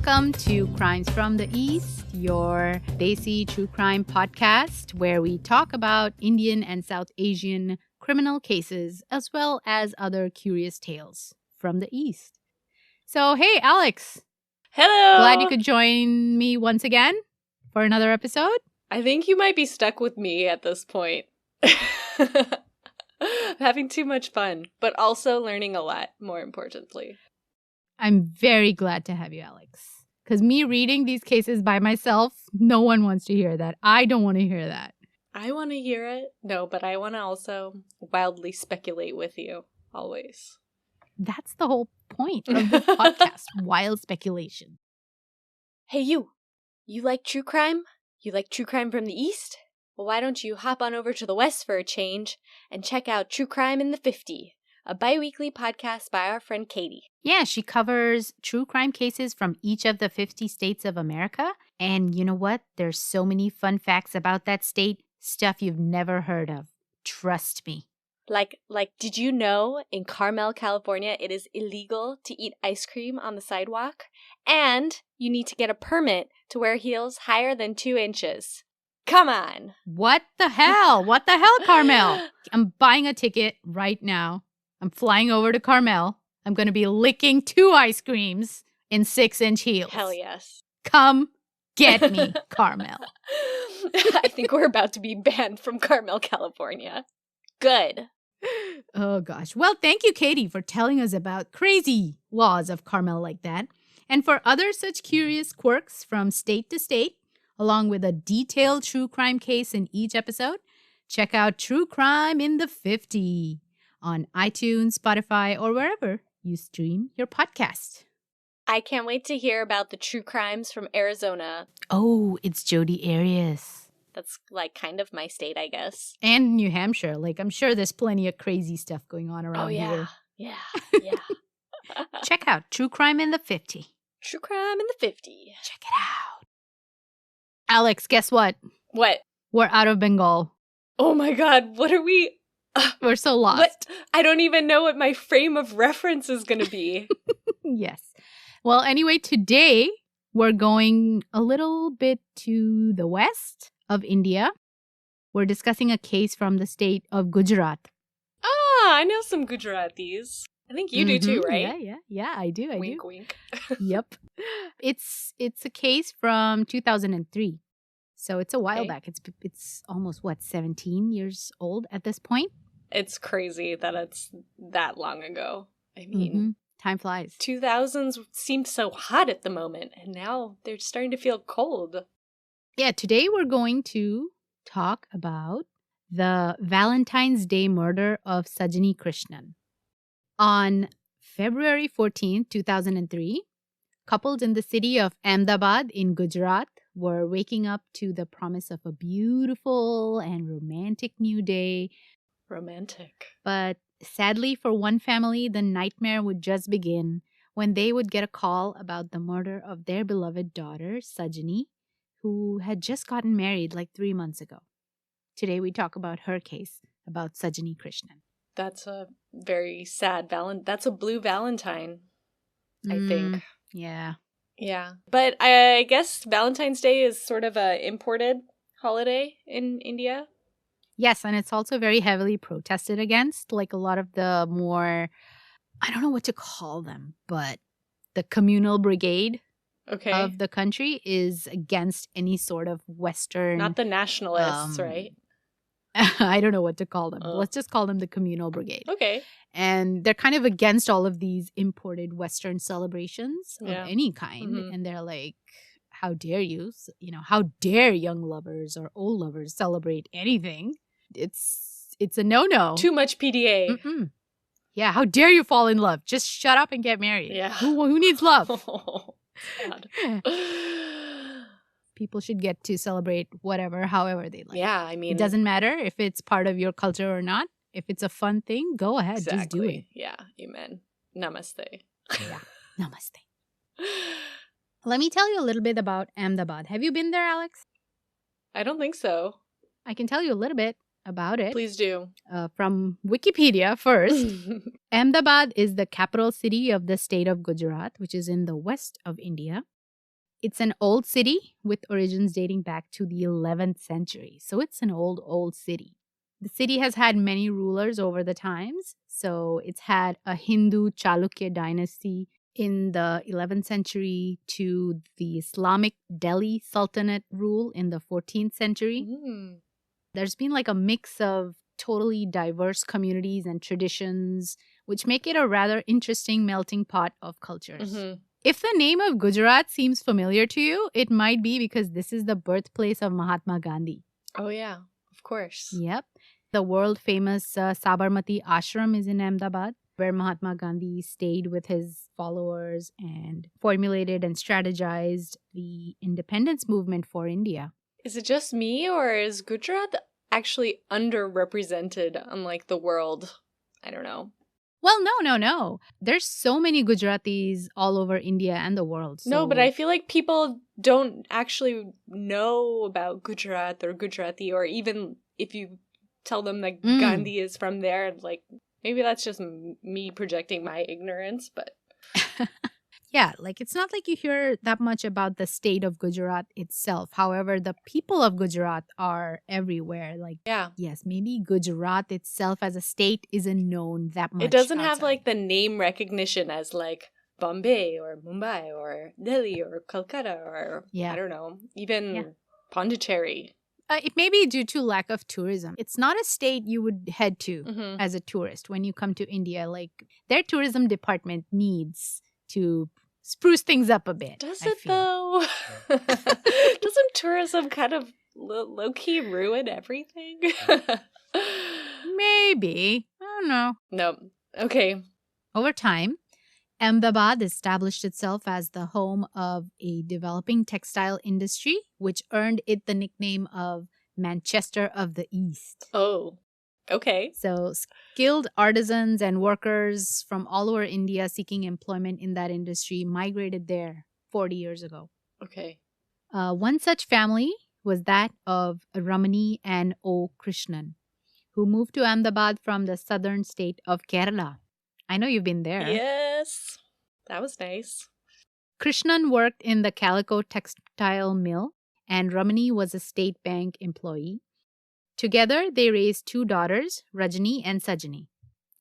Welcome to Crimes from the East, your Desi true crime podcast where we talk about Indian and South Asian criminal cases as well as other curious tales from the East. So, hey, Alex. Hello. Glad you could join me once again for another episode. I think you might be stuck with me at this point. Having too much fun, but also learning a lot, more importantly. I'm very glad to have you, Alex. Because me reading these cases by myself, no one wants to hear that. I don't want to hear that. I want to hear it. No, but I want to also wildly speculate with you, always. That's the whole point of this podcast, wild speculation. Hey, you. You like true crime? You like true crime from the East? Well, why don't you hop on over to the West for a change and check out True Crime in the 50, a bi-weekly podcast by our friend Katie. Yeah, she covers true crime cases from each of the 50 states of America. And you know what? There's so many fun facts about that state, stuff you've never heard of. Trust me. Like, did you know in Carmel, California, it is illegal to eat ice cream on the sidewalk? And you need to get a permit to wear heels higher than 2 inches. Come on. What the hell? What the hell, Carmel? I'm buying a ticket right now. I'm flying over to Carmel. I'm going to be licking 2 ice creams in 6-inch heels. Hell yes. Come get me, Carmel. I think we're about to be banned from Carmel, California. Good. Oh, gosh. Well, thank you, Katie, for telling us about crazy laws of Carmel like that. And for other such curious quirks from state to state, along with a detailed true crime case in each episode, check out True Crime in the 50 on iTunes, Spotify, or wherever you stream your podcast. I can't wait to hear about the true crimes from Arizona. Oh, it's Jodi Arias. That's like kind of my state, I guess. And New Hampshire. Like, I'm sure there's plenty of crazy stuff going on around here. Yeah. Check out True Crime in the 50. True Crime in the 50. Check it out. Alex, guess what? What? We're out of Bengal. Oh my God, what are we? We're so lost. What? I don't even know what my frame of reference is going to be. Yes. Well, anyway, today we're going a little bit to the west of India. We're discussing a case from the state of Gujarat. Ah, I know some Gujaratis. I think you do too, right? Yeah, I do. Wink, wink. Yep. It's a case from 2003. So it's a while back. It's almost, 17 years old at this point? It's crazy that it's that long ago. I mean, time flies. 2000s seemed so hot at the moment, and now they're starting to feel cold. Yeah, today we're going to talk about the Valentine's Day murder of Sajini Krishnan. On February 14, 2003, couples in the city of Ahmedabad in Gujarat were waking up to the promise of a beautiful and romantic new day. Romantic. But sadly for one family, the nightmare would just begin when they would get a call about the murder of their beloved daughter, Sajini, who had just gotten married like 3 months ago. Today we talk about her case, about Sajini Krishnan. That's a very sad That's a blue Valentine, I think. Yeah. Yeah. But I guess Valentine's Day is sort of a imported holiday in India. Yes, and it's also very heavily protested against. Like a lot of the more, I don't know what to call them, but the communal brigade of the country is against any sort of Western. Not the nationalists, right? I don't know what to call them. Let's just call them the communal brigade. Okay. And they're kind of against all of these imported Western celebrations of any kind. And they're like, how dare you? How dare young lovers or old lovers celebrate anything? It's a no-no. Too much PDA. Yeah, how dare you fall in love? Just shut up and get married. Yeah. Who needs love? Oh, God. People should get to celebrate whatever, however they like. Yeah, I mean, it doesn't matter if it's part of your culture or not. If it's a fun thing, go ahead. Exactly. Just do it. Yeah, amen. Namaste. Yeah, namaste. Let me tell you a little bit about Ahmedabad. Have you been there, Alex? I don't think so. I can tell you a little bit about it. Please do. From Wikipedia first. Ahmedabad is the capital city of the state of Gujarat, which is in the west of India. It's an old city with origins dating back to the 11th century. So it's an old city. The city has had many rulers over the times. So it's had a Hindu Chalukya dynasty in the 11th century to the Islamic Delhi Sultanate rule in the 14th century. There's been like a mix of totally diverse communities and traditions, which make it a rather interesting melting pot of cultures. If the name of Gujarat seems familiar to you, it might be because this is the birthplace of Mahatma Gandhi. Oh, yeah, of course. Yep. The world famous Sabarmati Ashram is in Ahmedabad, where Mahatma Gandhi stayed with his followers and formulated and strategized the independence movement for India. Is it just me, or is Gujarat actually underrepresented on, like, the world? I don't know. Well, no. There's so many Gujaratis all over India and the world. So... No, but I feel like people don't actually know about Gujarat or Gujarati, or even if you tell them that Gandhi is from there, like, maybe that's just me projecting my ignorance, but... Yeah, like it's not like you hear that much about the state of Gujarat itself. However, the people of Gujarat are everywhere. Like, yes, maybe Gujarat itself as a state isn't known that much. It doesn't outside. have like the name recognition as like Bombay or Mumbai or Delhi or Calcutta or I don't know, even Pondicherry. It may be due to lack of tourism. It's not a state you would head to as a tourist when you come to India. Like their tourism department needs to spruce things up a bit. Does it though? Doesn't tourism kind of low-key ruin everything? Maybe. I don't know. No. Okay. Over time, Ahmedabad established itself as the home of a developing textile industry, which earned it the nickname of Manchester of the East. Oh. Okay. So skilled artisans and workers from all over India seeking employment in that industry migrated there 40 years ago. Okay. One such family was that of Ramani and O. Krishnan, who moved to Ahmedabad from the southern state of Kerala. I know you've been there. Yes. That was nice. Krishnan worked in the calico textile mill, and Ramani was a state bank employee. Together, they raised two daughters, Rajani and Sajini.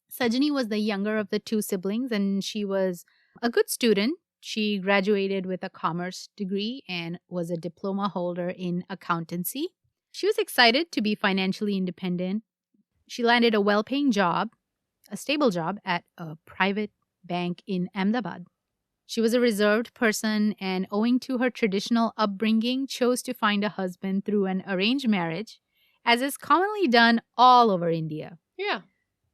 Sajini was the younger of the two siblings, and she was a good student. She graduated with a commerce degree and was a diploma holder in accountancy. She was excited to be financially independent. She landed a well-paying job, a stable job at a private bank in Ahmedabad. She was a reserved person and, owing to her traditional upbringing, chose to find a husband through an arranged marriage, as is commonly done all over India. Yeah.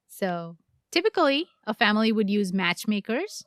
So, typically, a family would use matchmakers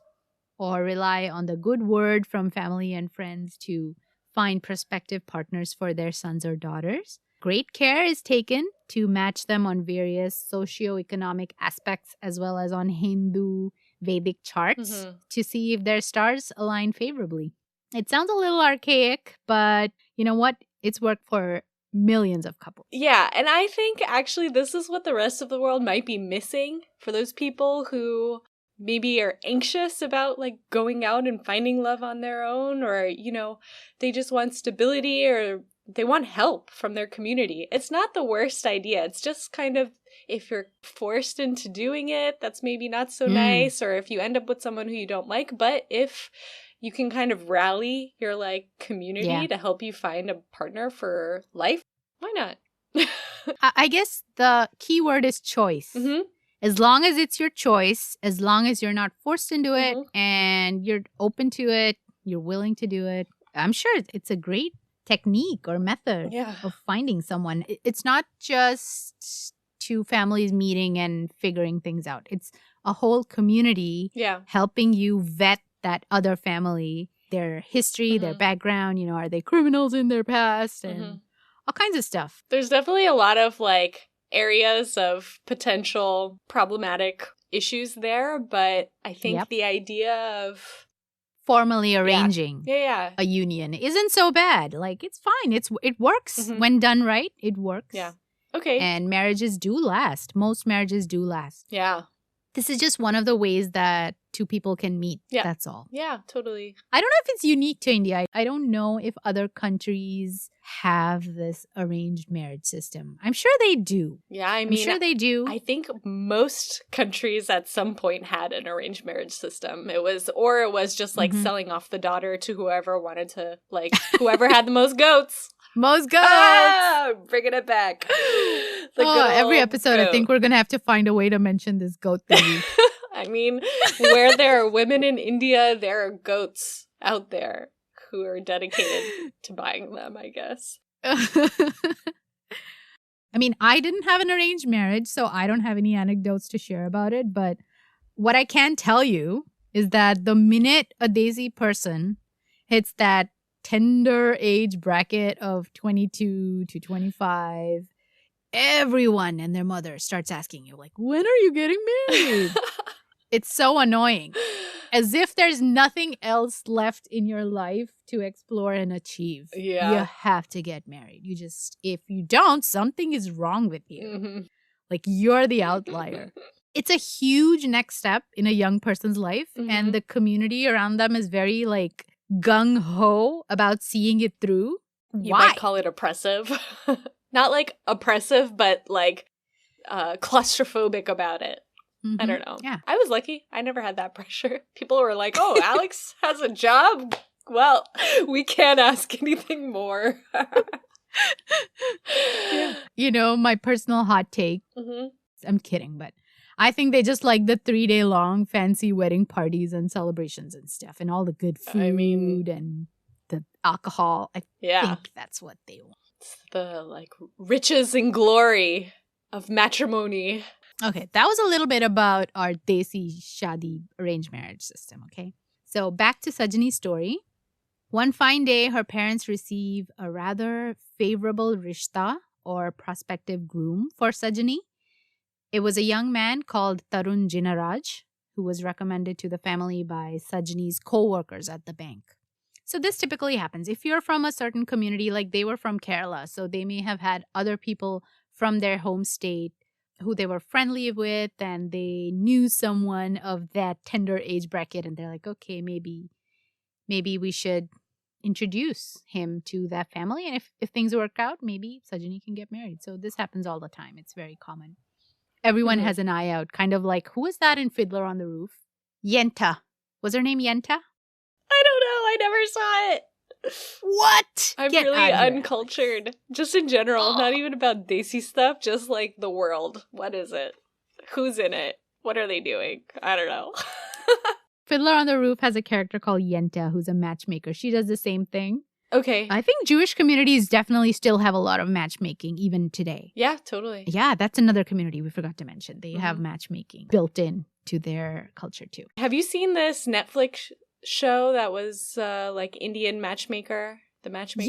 or rely on the good word from family and friends to find prospective partners for their sons or daughters. Great care is taken to match them on various socioeconomic aspects as well as on Hindu Vedic charts to see if their stars align favorably. It sounds a little archaic, but you know what? It's worked for millions of couples. Yeah, and I think actually this is what the rest of the world might be missing for those people who maybe are anxious about like going out and finding love on their own, or, you know, they just want stability or they want help from their community. It's not the worst idea. It's just kind of, if you're forced into doing it, that's maybe not so nice, or if you end up with someone who you don't like. But if you can kind of rally your like community to help you find a partner for life, why not? I guess the key word is choice. As long as it's your choice, as long as you're not forced into it and you're open to it, you're willing to do it, I'm sure it's a great technique or method of finding someone. It's not just two families meeting and figuring things out. It's a whole community helping you vet that other family, their history, their background, you know, are they criminals in their past, and all kinds of stuff. There's definitely a lot of like areas of potential problematic issues there, but I think the idea of formally arranging a union isn't so bad. Like, it's fine. It works. When done right, it works. Yeah. Okay. And marriages do last. Most marriages do last. Yeah. This is just one of the ways that two people can meet. Yeah. That's all. Yeah, totally. I don't know if it's unique to India. I don't know if other countries have this arranged marriage system. I'm sure they do. Yeah, I'm sure they do. I think most countries at some point had an arranged marriage system. It was just like selling off the daughter to whoever wanted to, like, whoever had the most goats. Most goats. Bringing it back. Every episode, goat. I think we're going to have to find a way to mention this goat thing. I mean, where there are women in India, there are goats out there who are dedicated to buying them, I guess. I mean, I didn't have an arranged marriage, so I don't have any anecdotes to share about it. But what I can tell you is that the minute a Desi person hits that tender age bracket of 22 to 25, everyone and their mother starts asking you, like, when are you getting married? It's so annoying. As if there's nothing else left in your life to explore and achieve. Yeah. You have to get married. If you don't, something is wrong with you. Mm-hmm. Like, you're the outlier. It's a huge next step in a young person's life. And the community around them is very, like, gung-ho about seeing it through. You Why? might call it oppressive. Not like oppressive, but like claustrophobic about it. I don't know. Yeah. I was lucky. I never had that pressure. People were like, oh, Alex has a job? Well, we can't ask anything more. Yeah. You know, my personal hot take, I'm kidding, but I think they just like the 3-day long fancy wedding parties and celebrations and stuff and all the good food and the alcohol. I think that's what they want. It's the like riches and glory of matrimony. Okay, that was a little bit about our Desi Shadi arranged marriage system, okay? So back to Sajini's story. One fine day, her parents receive a rather favorable rishta or prospective groom for Sajini. It was a young man called Tarun Jinaraj who was recommended to the family by Sajini's co-workers at the bank. So this typically happens. If you're from a certain community, like they were from Kerala, so they may have had other people from their home state who they were friendly with and they knew someone of that tender age bracket and they're like, okay, maybe we should introduce him to that family. And if things work out, maybe Sajini can get married. So this happens all the time. It's very common. Everyone has an eye out, kind of like, who was that in Fiddler on the Roof? Yenta. Was her name Yenta? I don't know. I never saw it. What? I'm really uncultured. Just in general, not even about Desi stuff, just like the world. What is it? Who's in it? What are they doing? I don't know. Fiddler on the Roof has a character called Yenta who's a matchmaker. She does the same thing. Okay. I think Jewish communities definitely still have a lot of matchmaking even today. Yeah, totally. Yeah, that's another community we forgot to mention. They have matchmaking built in to their culture too. Have you seen this Netflix show that was like Indian Matchmaker? The Matchmaker?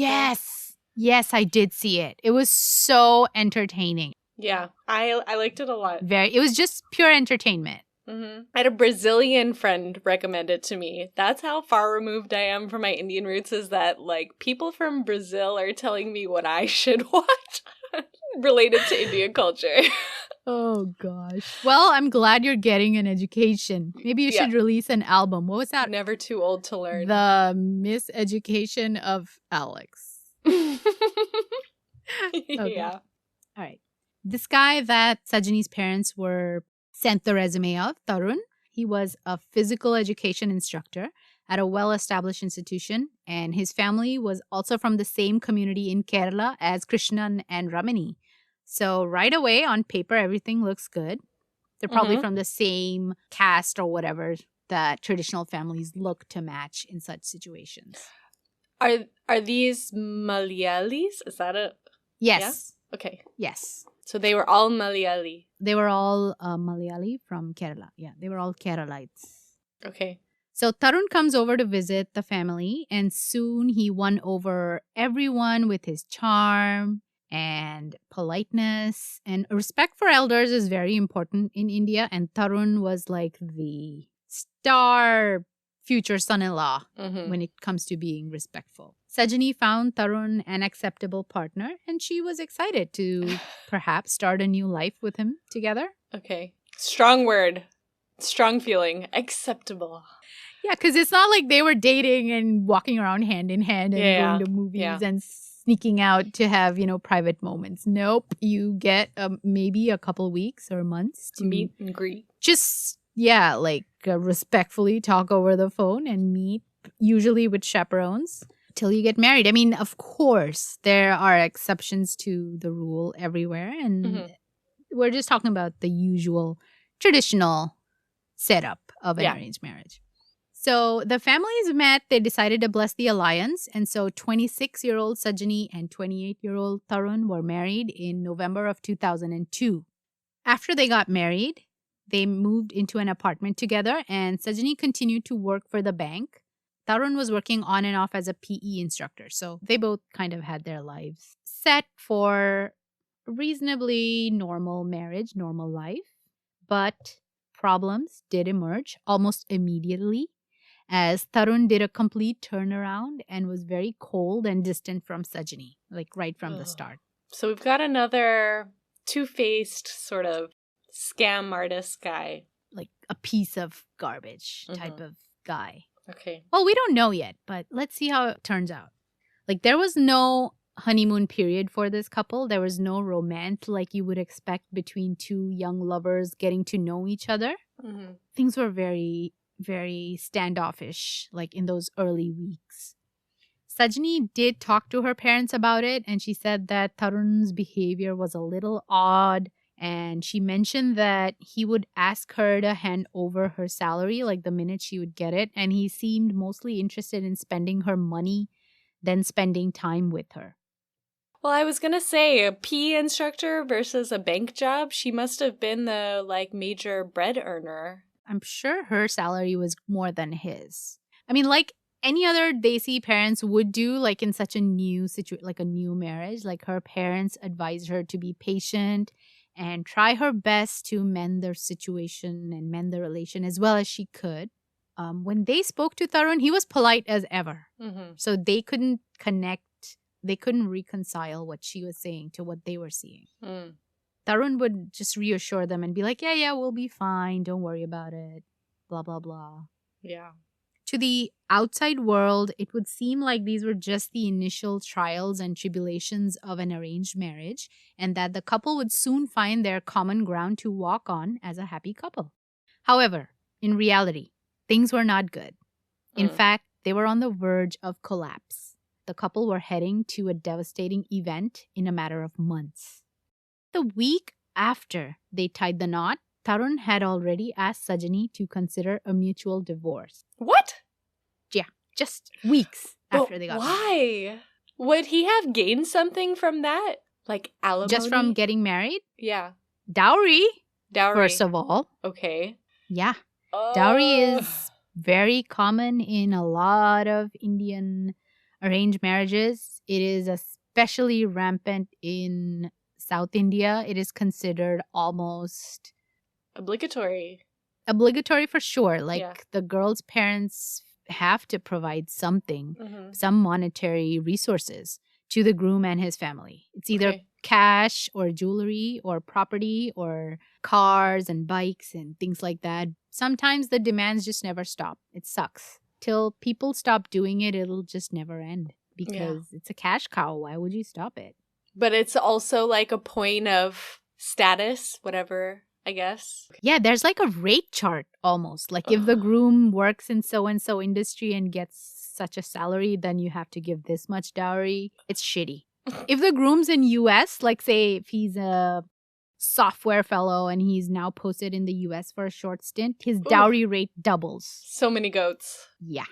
Yes, I did see it. It was so entertaining. Yeah, I liked it a lot. It was just pure entertainment. I had a Brazilian friend recommend it to me. That's how far removed I am from my Indian roots, is that like people from Brazil are telling me what I should watch related to Indian culture. Oh gosh. Well, I'm glad you're getting an education. Maybe you should release an album. What was that? Never too old to learn. The Miseducation of Alex. Okay. Yeah. All right. This guy that Sajini's parents were sent the resume of, Tarun, he was a physical education instructor at a well-established institution, and his family was also from the same community in Kerala as Krishnan and Ramani. So right away, on paper, everything looks good. They're probably from the same caste or whatever that traditional families look to match in such situations. Are these Malayalis? Is that it? Yes. Yeah? Okay. Yes. So they were all Malayali. They were all Malayali from Kerala. Yeah, they were all Keralites. Okay. So Tarun comes over to visit the family, and soon he won over everyone with his charm and politeness. And respect for elders is very important in India, and Tarun was like the star future son-in-law when it comes to being respectful. Sajini found Tarun an acceptable partner, and she was excited to perhaps start a new life with him together. Okay. Strong word. Strong feeling. Acceptable. Yeah, because it's not like they were dating and walking around hand in hand and Yeah, going to movies yeah. and sneaking out to have, private moments. Nope. You get maybe a couple weeks or months to Meet and greet. just, respectfully talk over the phone and meet, usually with chaperones, till you get married. I mean, of course, there are exceptions to the rule everywhere. And we're just talking about the usual traditional setup of an arranged marriage. So the families met, they decided to bless the alliance. And so 26-year-old Sajini and 28-year-old Tarun were married in November of 2002. After they got married, they moved into an apartment together and Sajini continued to work for the bank. Tarun was working on and off as a PE instructor. So they both kind of had their lives set for reasonably normal marriage, normal life. But problems did emerge almost immediately, as Tarun did a complete turnaround and was very cold and distant from Sajini, right from the start. So we've got another two-faced sort of scam artist guy. Like a piece of garbage type of guy. Okay. Well, we don't know yet, but let's see how it turns out. There was no honeymoon period for this couple. There was no romance like you would expect between two young lovers getting to know each other. Things were very, very standoffish, in those early weeks. Sajini did talk to her parents about it, and she said that Tarun's behavior was a little odd, and she mentioned that he would ask her to hand over her salary, the minute she would get it, and he seemed mostly interested in spending her money than spending time with her. Well, I was going to say, a PE instructor versus a bank job, she must have been the, major bread earner. I'm sure her salary was more than his. I mean, like any other Desi parents would do, in such a new a new marriage, her parents advised her to be patient and try her best to mend their situation and mend the relation as well as she could. When they spoke to Tarun, he was polite as ever. So they couldn't connect. They couldn't reconcile what she was saying to what they were seeing. Tarun would just reassure them and be like, yeah, we'll be fine. Don't worry about it. Blah, blah, blah. Yeah. To the outside world, it would seem like these were just the initial trials and tribulations of an arranged marriage, and that the couple would soon find their common ground to walk on as a happy couple. However, in reality, things were not good. In fact, they were on the verge of collapse. The couple were heading to a devastating event in a matter of months. The week after they tied the knot, Tarun had already asked Sajini to consider a mutual divorce. What? Yeah, just weeks after they got married. Why? Would he have gained something from that? Like alimony? Just from getting married? Yeah. Dowry, Dowry. first of all. Okay. Yeah. Dowry is very common in a lot of Indian arranged marriages. It is especially rampant in South India. It is considered almost obligatory. Obligatory for sure. The girl's parents have to provide something, some monetary resources to the groom and his family. It's either cash or jewelry or property or cars and bikes and things like that. Sometimes the demands just never stop. It sucks. Till people stop doing it, it'll just never end because it's a cash cow. Why would you stop it? But it's also a point of status, whatever, I guess. Yeah, there's a rate chart almost. If the groom works in so-and-so industry and gets such a salary, then you have to give this much dowry. It's shitty. If the groom's in US, say if he's a software fellow and he's now posted in the US for a short stint, his dowry rate doubles. So many goats. Yeah.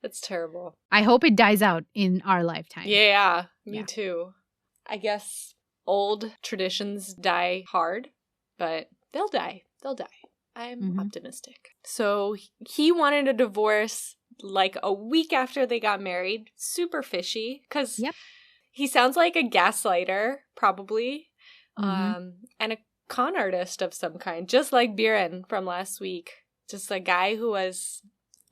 That's terrible. I hope it dies out in our lifetime. Yeah, me too. I guess old traditions die hard, but they'll die. I'm optimistic. So he wanted a divorce a week after they got married. Super fishy, because he sounds like a gaslighter, probably. And a con artist of some kind, just like Biren from last week. Just a guy who was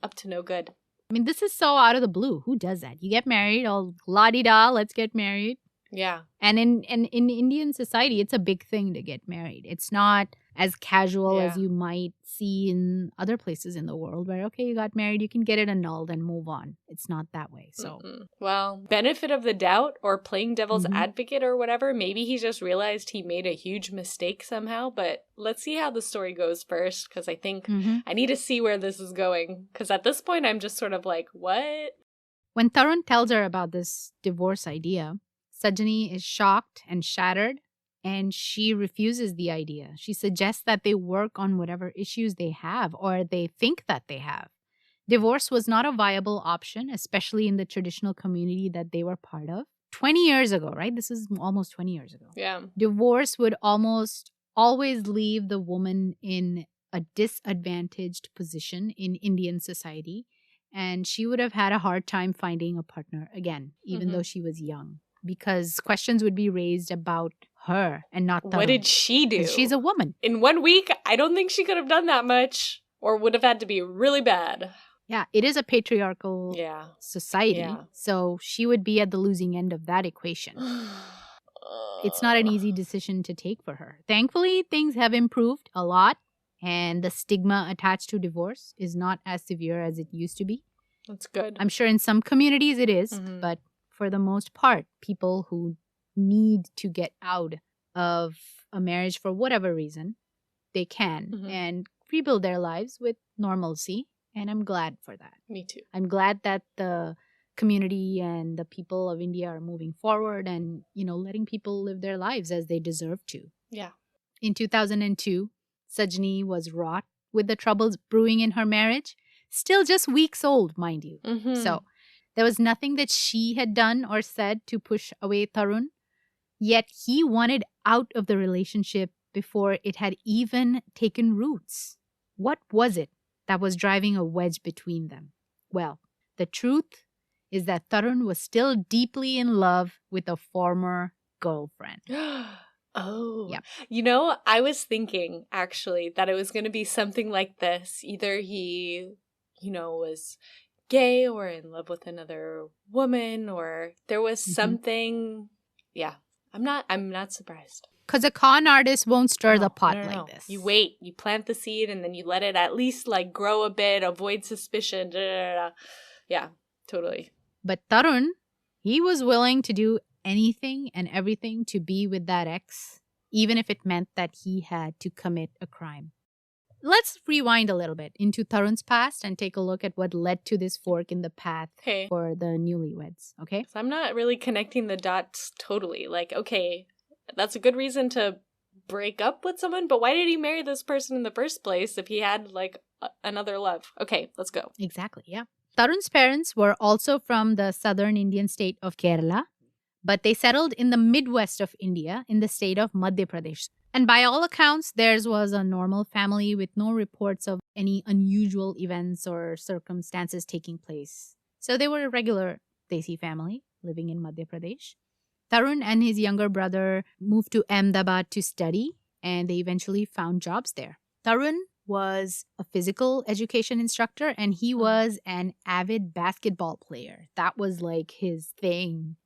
up to no good. I mean, this is so out of the blue. Who does that? You get married, all la-di-da, let's get married. Yeah. And in Indian society, it's a big thing to get married. It's not as casual as you might see in other places in the world where, okay, you got married, you can get it annulled and move on. It's not that way. So, well, benefit of the doubt or playing devil's advocate or whatever, maybe he just realized he made a huge mistake somehow. But let's see how the story goes first, because I think I need to see where this is going. Because at this point, I'm just sort of like, what? When Tarun tells her about this divorce idea, Sajini is shocked and shattered, and she refuses the idea. She suggests that they work on whatever issues they have or they think that they have. Divorce was not a viable option, especially in the traditional community that they were part of. 20 years ago, right? This is almost 20 years ago. Yeah. Divorce would almost always leave the woman in a disadvantaged position in Indian society, and she would have had a hard time finding a partner again, even though she was young, because questions would be raised about her and not Tarun. What did she do? She's a woman. In 1 week, I don't think she could have done that much, or would have had to be really bad. Yeah, it is a patriarchal society, so she would be at the losing end of that equation. It's not an easy decision to take for her. Thankfully, things have improved a lot, and the stigma attached to divorce is not as severe as it used to be. That's good. I'm sure in some communities it is, but for the most part, people who need to get out of a marriage for whatever reason, they can and rebuild their lives with normalcy. And I'm glad for that. Me too. I'm glad that the community and the people of India are moving forward and, letting people live their lives as they deserve to. Yeah. In 2002, Sajini was wrought with the troubles brewing in her marriage. Still just weeks old, mind you. So there was nothing that she had done or said to push away Tarun. Yet he wanted out of the relationship before it had even taken roots. What was it that was driving a wedge between them? Well, the truth is that Tarun was still deeply in love with a former girlfriend. Oh. Yep. I was thinking, actually, that it was going to be something like this. Either he, was gay or in love with another woman, or there was something. Yeah. I'm not surprised. Because a con artist won't stir the pot like this. You wait, you plant the seed, and then you let it at least grow a bit, avoid suspicion. Yeah, totally. But Tarun, he was willing to do anything and everything to be with that ex, even if it meant that he had to commit a crime. Let's rewind a little bit into Tarun's past and take a look at what led to this fork in the path for the newlyweds, okay? So I'm not really connecting the dots totally. Okay, that's a good reason to break up with someone, but why did he marry this person in the first place if he had, another love? Okay, let's go. Exactly, yeah. Tarun's parents were also from the southern Indian state of Kerala, but they settled in the Midwest of India in the state of Madhya Pradesh. And by all accounts, theirs was a normal family with no reports of any unusual events or circumstances taking place. So they were a regular Desi family living in Madhya Pradesh. Tarun and his younger brother moved to Ahmedabad to study, and they eventually found jobs there. Tarun was a physical education instructor, and he was an avid basketball player. That was his thing.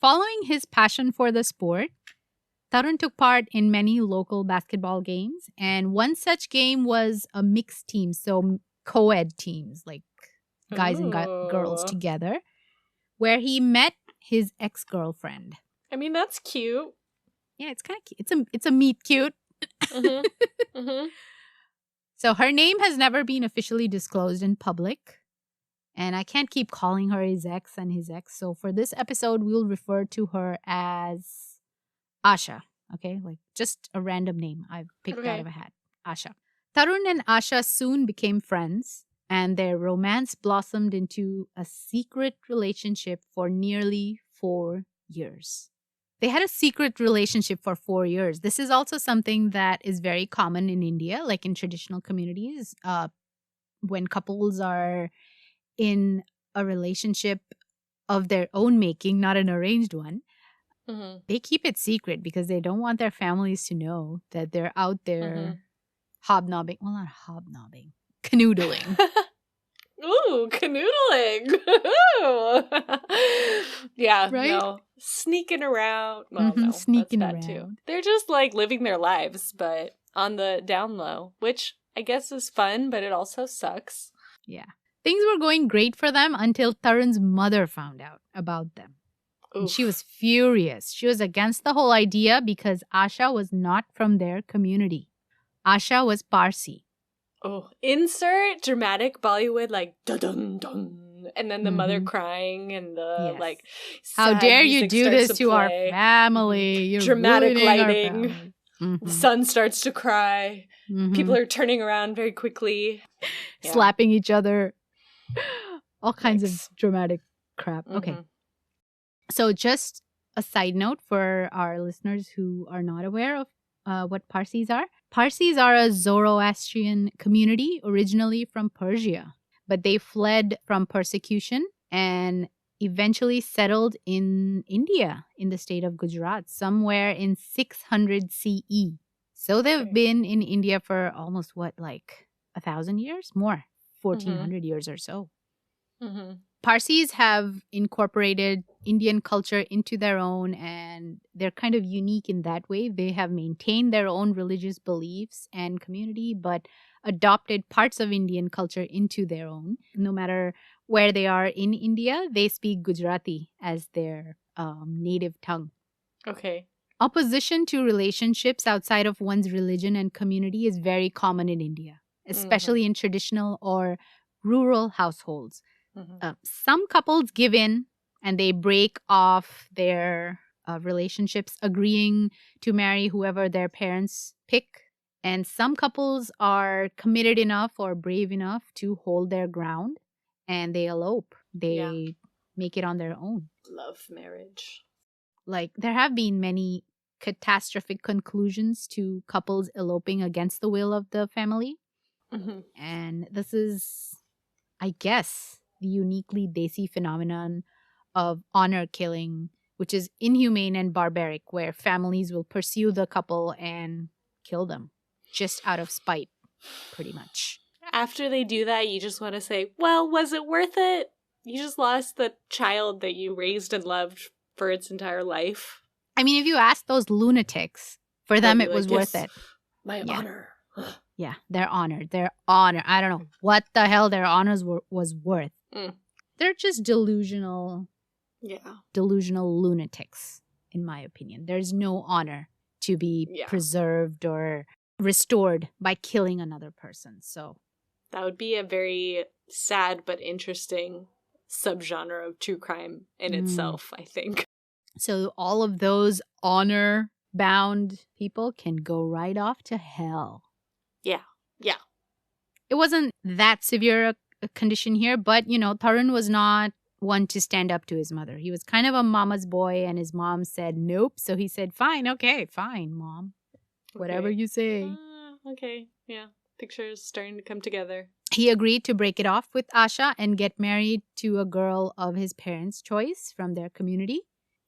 Following his passion for the sport, Tarun took part in many local basketball games, and one such game was a mixed team, so co-ed teams, guys and girls together, where he met his ex-girlfriend. I mean, that's cute. Yeah, it's kind of cute. It's a meet cute. So her name has never been officially disclosed in public, and I can't keep calling her his ex and his ex. So for this episode, we'll refer to her as Asha. Okay, just a random name I've picked out of a hat. Asha. Tarun and Asha soon became friends, and their romance blossomed into a secret relationship for nearly 4 years. They had a secret relationship for 4 years. This is also something that is very common in India, in traditional communities. When couples are in a relationship of their own making, not an arranged one, they keep it secret because they don't want their families to know that they're out there hobnobbing. Well, not hobnobbing, canoodling. Ooh, canoodling. Ooh. Yeah, Right? no. Sneaking around. Well, no, Sneaking that's bad too. around. They're just like living their lives, but on the down low, which I guess is fun, but it also sucks. Yeah. Things were going great for them until Tarun's mother found out about them. And she was furious. She was against the whole idea because Asha was not from their community. Asha was Parsi. Oh, insert dramatic Bollywood like dun dun, and then the mother crying and the Yes. like. How dare you music do starts this to our play. family? You're Dramatic ruining our lighting. family. Son starts to cry. People are turning around very quickly. Yeah. Slapping each other. All kinds of dramatic crap. Okay. So just a side note for our listeners who are not aware of what Parsis are. Parsis are a Zoroastrian community originally from Persia, but they fled from persecution and eventually settled in India in the state of Gujarat somewhere in 600 CE. So they've been in India for almost 1,000 years? More, 1,400 years or so. Parsis have incorporated Indian culture into their own, and they're kind of unique in that way. They have maintained their own religious beliefs and community, but adopted parts of Indian culture into their own. No matter where they are in India, they speak Gujarati as their native tongue. Okay. Opposition to relationships outside of one's religion and community is very common in India, especially in traditional or rural households. Some couples give in and they break off their relationships, agreeing to marry whoever their parents pick. And some couples are committed enough or brave enough to hold their ground and they elope. They make it on their own. Love marriage. Like, there have been many catastrophic conclusions to couples eloping against the will of the family. And this is, I guess, the uniquely Desi phenomenon of honor killing, which is inhumane and barbaric, where families will pursue the couple and kill them just out of spite, pretty much. After they do that, you just want to say, well, was it worth it? You just lost the child that you raised and loved for its entire life. I mean, if you ask those lunatics, for them it was worth it. My honor. Yeah, their honor. I don't know what the hell their honors was worth. They're just delusional lunatics, in my opinion. There's no honor to be preserved or restored by killing another person. So that would be a very sad but interesting subgenre of true crime in itself, I think. So all of those honor-bound people can go right off to hell. Yeah. It wasn't that severe a condition here, but, Tarun was not one to stand up to his mother. He was kind of a mama's boy, and his mom said nope. So he said, fine, mom. Whatever you say. Okay, yeah. Pictures starting to come together. He agreed to break it off with Asha and get married to a girl of his parents' choice from their community.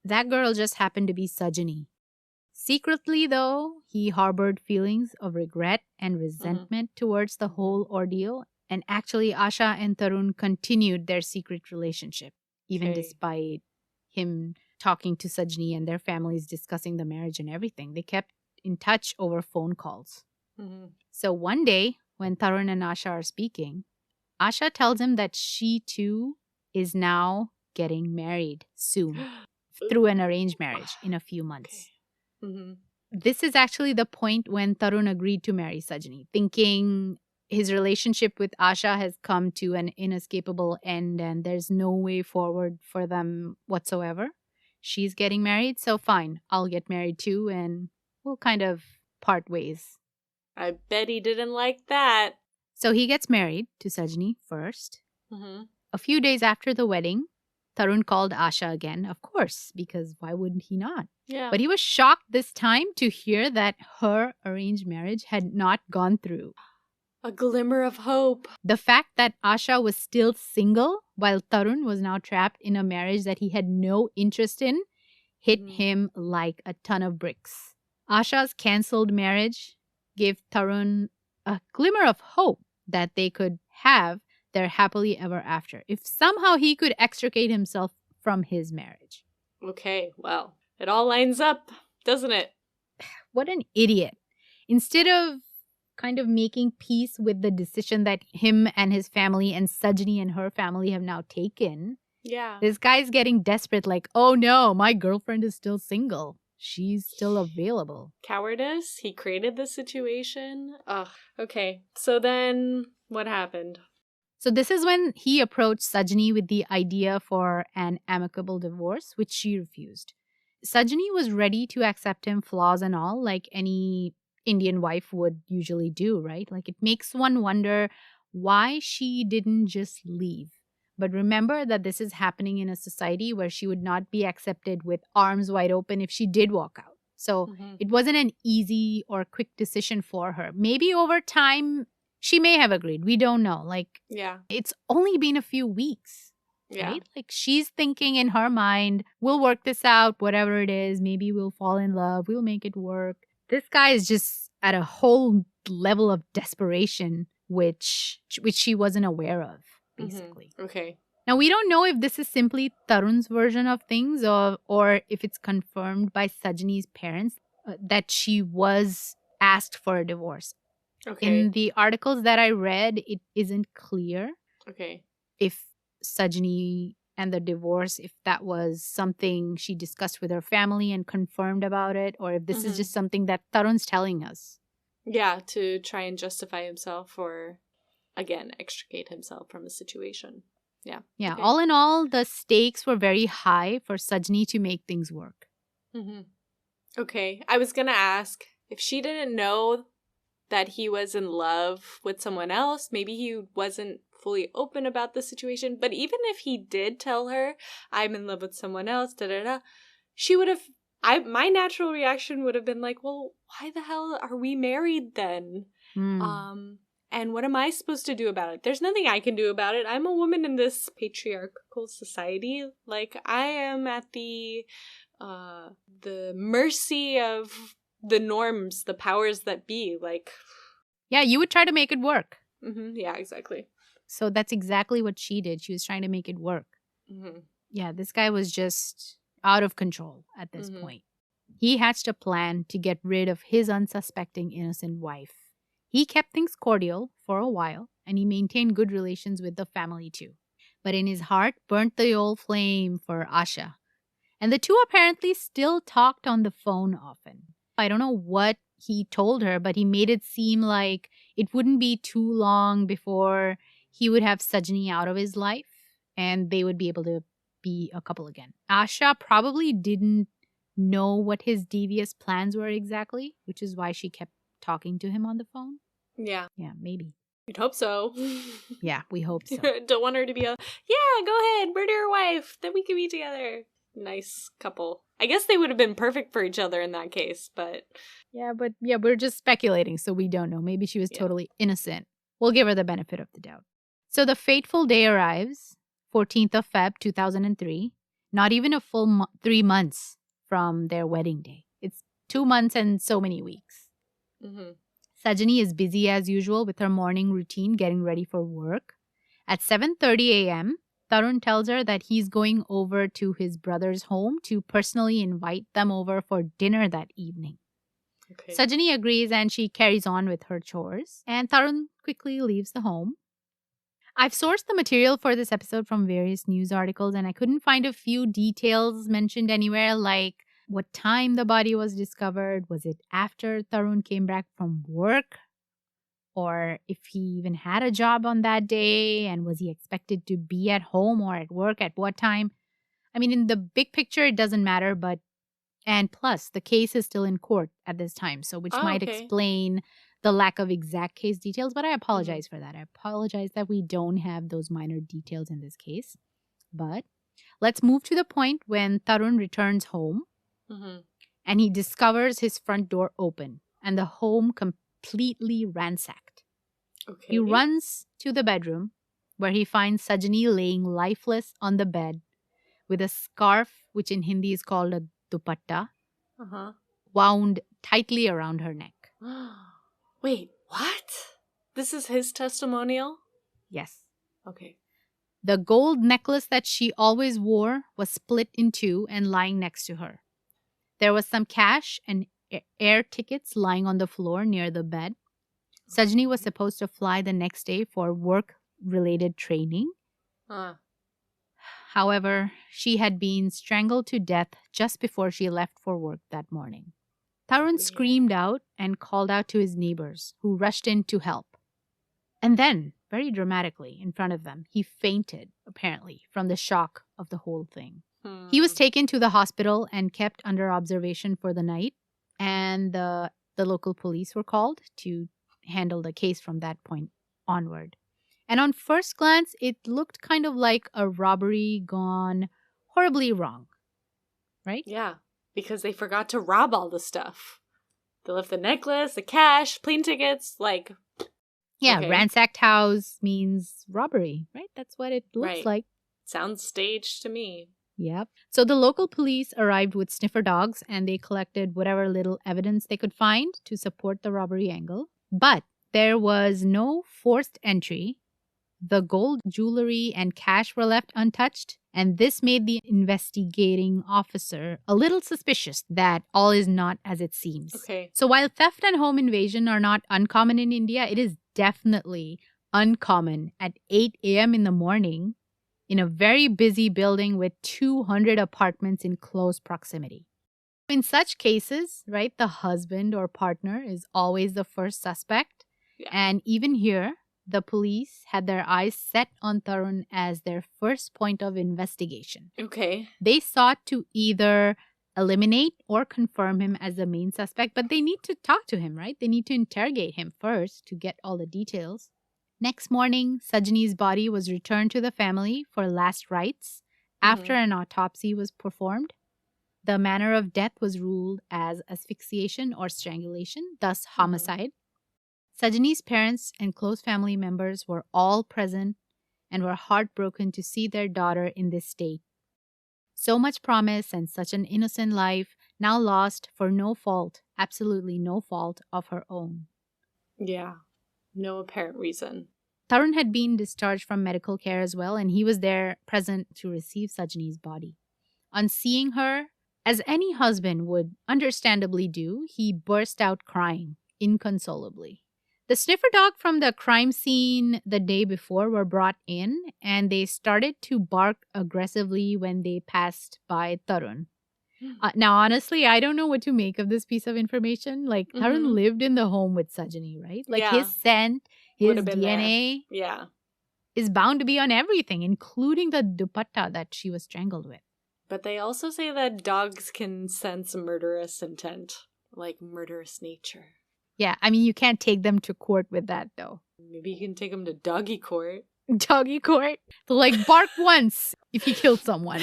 That girl just happened to be Sajini. Secretly, though, he harbored feelings of regret and resentment towards the whole ordeal. And actually, Asha and Tarun continued their secret relationship, even despite him talking to Sajini and their families discussing the marriage and everything. They kept in touch over phone calls. So one day, when Tarun and Asha are speaking, Asha tells him that she too is now getting married soon through an arranged marriage in a few months. This is actually the point when Tarun agreed to marry Sajini, thinking his relationship with Asha has come to an inescapable end and there's no way forward for them whatsoever. She's getting married, so fine, I'll get married too and we'll kind of part ways. I bet he didn't like that. So he gets married to Sajini first. A few days after the wedding, Tarun called Asha again, of course, because why wouldn't he not? Yeah. But he was shocked this time to hear that her arranged marriage had not gone through. A glimmer of hope. The fact that Asha was still single while Tarun was now trapped in a marriage that he had no interest in hit him like a ton of bricks. Asha's cancelled marriage gave Tarun a glimmer of hope that they could have their happily ever after if somehow he could extricate himself from his marriage. Okay, well, it all lines up, doesn't it? What an idiot. Instead of kind of making peace with the decision that him and his family and Sajini and her family have now taken, Yeah. this guy's getting desperate like, oh no, my girlfriend is still single. She's still available. Cowardice? He created the situation? Ugh. Okay, so then what happened? So this is when he approached Sajini with the idea for an amicable divorce, which she refused. Sajini was ready to accept him, flaws and all, like any Indian wife would usually do, right? Like it makes one wonder why she didn't just leave. But remember that this is happening in a society where she would not be accepted with arms wide open if she did walk out. So it wasn't an easy or quick decision for her. Maybe over time, she may have agreed. We don't know. Like, Yeah. it's only been a few weeks. Yeah. Right? Like she's thinking in her mind, we'll work this out, whatever it is. Maybe we'll fall in love. We'll make it work. This guy is just at a whole level of desperation, which she wasn't aware of, basically. Okay. Now, we don't know if this is simply Tarun's version of things or if it's confirmed by Sajini's parents that she was asked for a divorce. Okay. In the articles that I read, it isn't clear if Sajini and the divorce, if that was something she discussed with her family and confirmed about it, or if this is just something that Tarun's telling us. Yeah, to try and justify himself or, again, extricate himself from a situation. Yeah. Yeah, okay. all in all, the stakes were very high for Sajini to make things work. Okay, I was going to ask, if she didn't know that he was in love with someone else, maybe he wasn't fully open about the situation, but even if he did tell her, I'm in love with someone else, she would have, my natural reaction would have been like, well, why the hell are we married then? And what am I supposed to do about it? There's nothing I can do about it. I'm a woman in this patriarchal society. Like, I am at the mercy of the norms, the powers that be. Like, yeah, you would try to make it work. Yeah, exactly. So that's exactly what she did. She was trying to make it work. Yeah, this guy was just out of control at this point. He hatched a plan to get rid of his unsuspecting innocent wife. He kept things cordial for a while, and he maintained good relations with the family too. But in his heart, burnt the old flame for Asha. And the two apparently still talked on the phone often. I don't know what he told her, but he made it seem like it wouldn't be too long before he would have Sajini out of his life and they would be able to be a couple again. Asha probably didn't know what his devious plans were exactly, which is why she kept talking to him on the phone. Yeah. Yeah, maybe. You'd hope so. Yeah, we hope so. Don't want her to be go ahead, murder your wife, then we can be together. Nice couple. I guess they would have been perfect for each other in that case, but... Yeah, we're just speculating, so we don't know. Maybe she was totally innocent. We'll give her the benefit of the doubt. So the fateful day arrives, 14th of Feb, 2003. Not even a full 3 months from their wedding day. It's 2 months and so many weeks. Sajini is busy as usual with her morning routine, getting ready for work. At 7:30 a.m., Tarun tells her that he's going over to his brother's home to personally invite them over for dinner that evening. Okay. Sajini agrees and she carries on with her chores, and Tarun quickly leaves the home. I've sourced the material for this episode from various news articles, and I couldn't find a few details mentioned anywhere, like what time the body was discovered. Was it after Tarun came back from work? Or if he even had a job on that day, and was he expected to be at home or at work at what time? I mean, in the big picture, it doesn't matter, and plus, the case is still in court at this time, so which might explain the lack of exact case details, but I apologize for that. I apologize that we don't have those minor details in this case. But let's move to the point when Tarun returns home and he discovers his front door open and the home completely ransacked. Okay. He runs to the bedroom where he finds Sajini laying lifeless on the bed with a scarf, which in Hindi is called a dupatta, wound tightly around her neck. Wait, what? This is his testimonial? Yes. Okay. The gold necklace that she always wore was split in two and lying next to her. There was some cash and air tickets lying on the floor near the bed. Sajini was supposed to fly the next day for work-related training. However, she had been strangled to death just before she left for work that morning. Tarun screamed out and called out to his neighbors, who rushed in to help. And then, very dramatically, in front of them, he fainted, apparently, from the shock of the whole thing. He was taken to the hospital and kept under observation for the night, and the local police were called to handle the case from that point onward. And on first glance, it looked kind of like a robbery gone horribly wrong, right? Yeah, because they forgot to rob all the stuff. They left the necklace, the cash, plane tickets, like... Yeah, okay. Ransacked house means robbery, right? That's what it looks like. Sounds staged to me. Yep. So the local police arrived with sniffer dogs and they collected whatever little evidence they could find to support the robbery angle. But there was no forced entry. The gold jewelry and cash were left untouched, and this made the investigating officer a little suspicious that all is not as it seems. Okay. So while theft and home invasion are not uncommon in India, it is definitely uncommon at 8 a.m. in the morning in a very busy building with 200 apartments in close proximity. In such cases, right, the husband or partner is always the first suspect. Yeah. And even here, the police had their eyes set on Tarun as their first point of investigation. Okay. They sought to either eliminate or confirm him as the main suspect, but they need to talk to him, right? They need to interrogate him first to get all the details. Next morning, Sajini's body was returned to the family for last rites after an autopsy was performed. The manner of death was ruled as asphyxiation or strangulation, thus homicide. Sajini's parents and close family members were all present and were heartbroken to see their daughter in this state. So much promise and such an innocent life now lost for no fault, absolutely no fault of her own. Yeah, no apparent reason. Tarun had been discharged from medical care as well, and he was there present to receive Sajini's body. On seeing her, as any husband would understandably do, he burst out crying inconsolably. The sniffer dog from the crime scene the day before were brought in, and they started to bark aggressively when they passed by Tarun. Now, honestly, I don't know what to make of this piece of information. Like, Tarun lived in the home with Sajini, right? Like, his scent, his DNA is bound to be on everything, including the dupatta that she was strangled with. But they also say that dogs can sense murderous intent, like murderous nature. Yeah, I mean, you can't take them to court with that, though. Maybe you can take them to doggy court. Doggy court? They'll, like, bark once if you kill someone.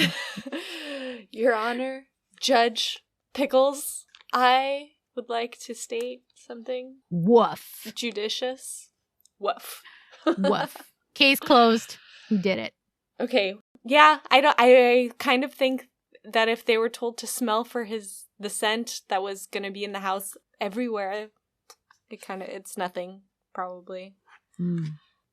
Your Honor, Judge Pickles, I would like to state something. Woof. Judicious. Woof. Woof. Case closed. Who did it? Okay. Yeah, I kind of think that if they were told to smell for the scent that was going to be in the house everywhere, it's nothing, probably.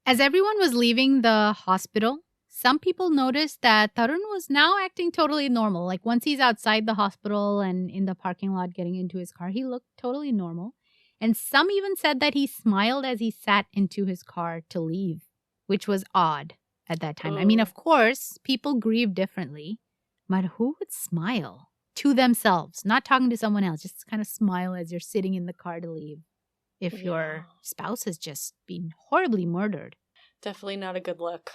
As everyone was leaving the hospital, some people noticed that Tarun was now acting totally normal. Like, once he's outside the hospital and in the parking lot getting into his car, he looked totally normal. And some even said that he smiled as he sat into his car to leave, which was odd at that time. I mean, of course, people grieve differently, but who would smile to themselves, not talking to someone else, just kind of smile as you're sitting in the car to leave if your spouse has just been horribly murdered? Definitely not a good look.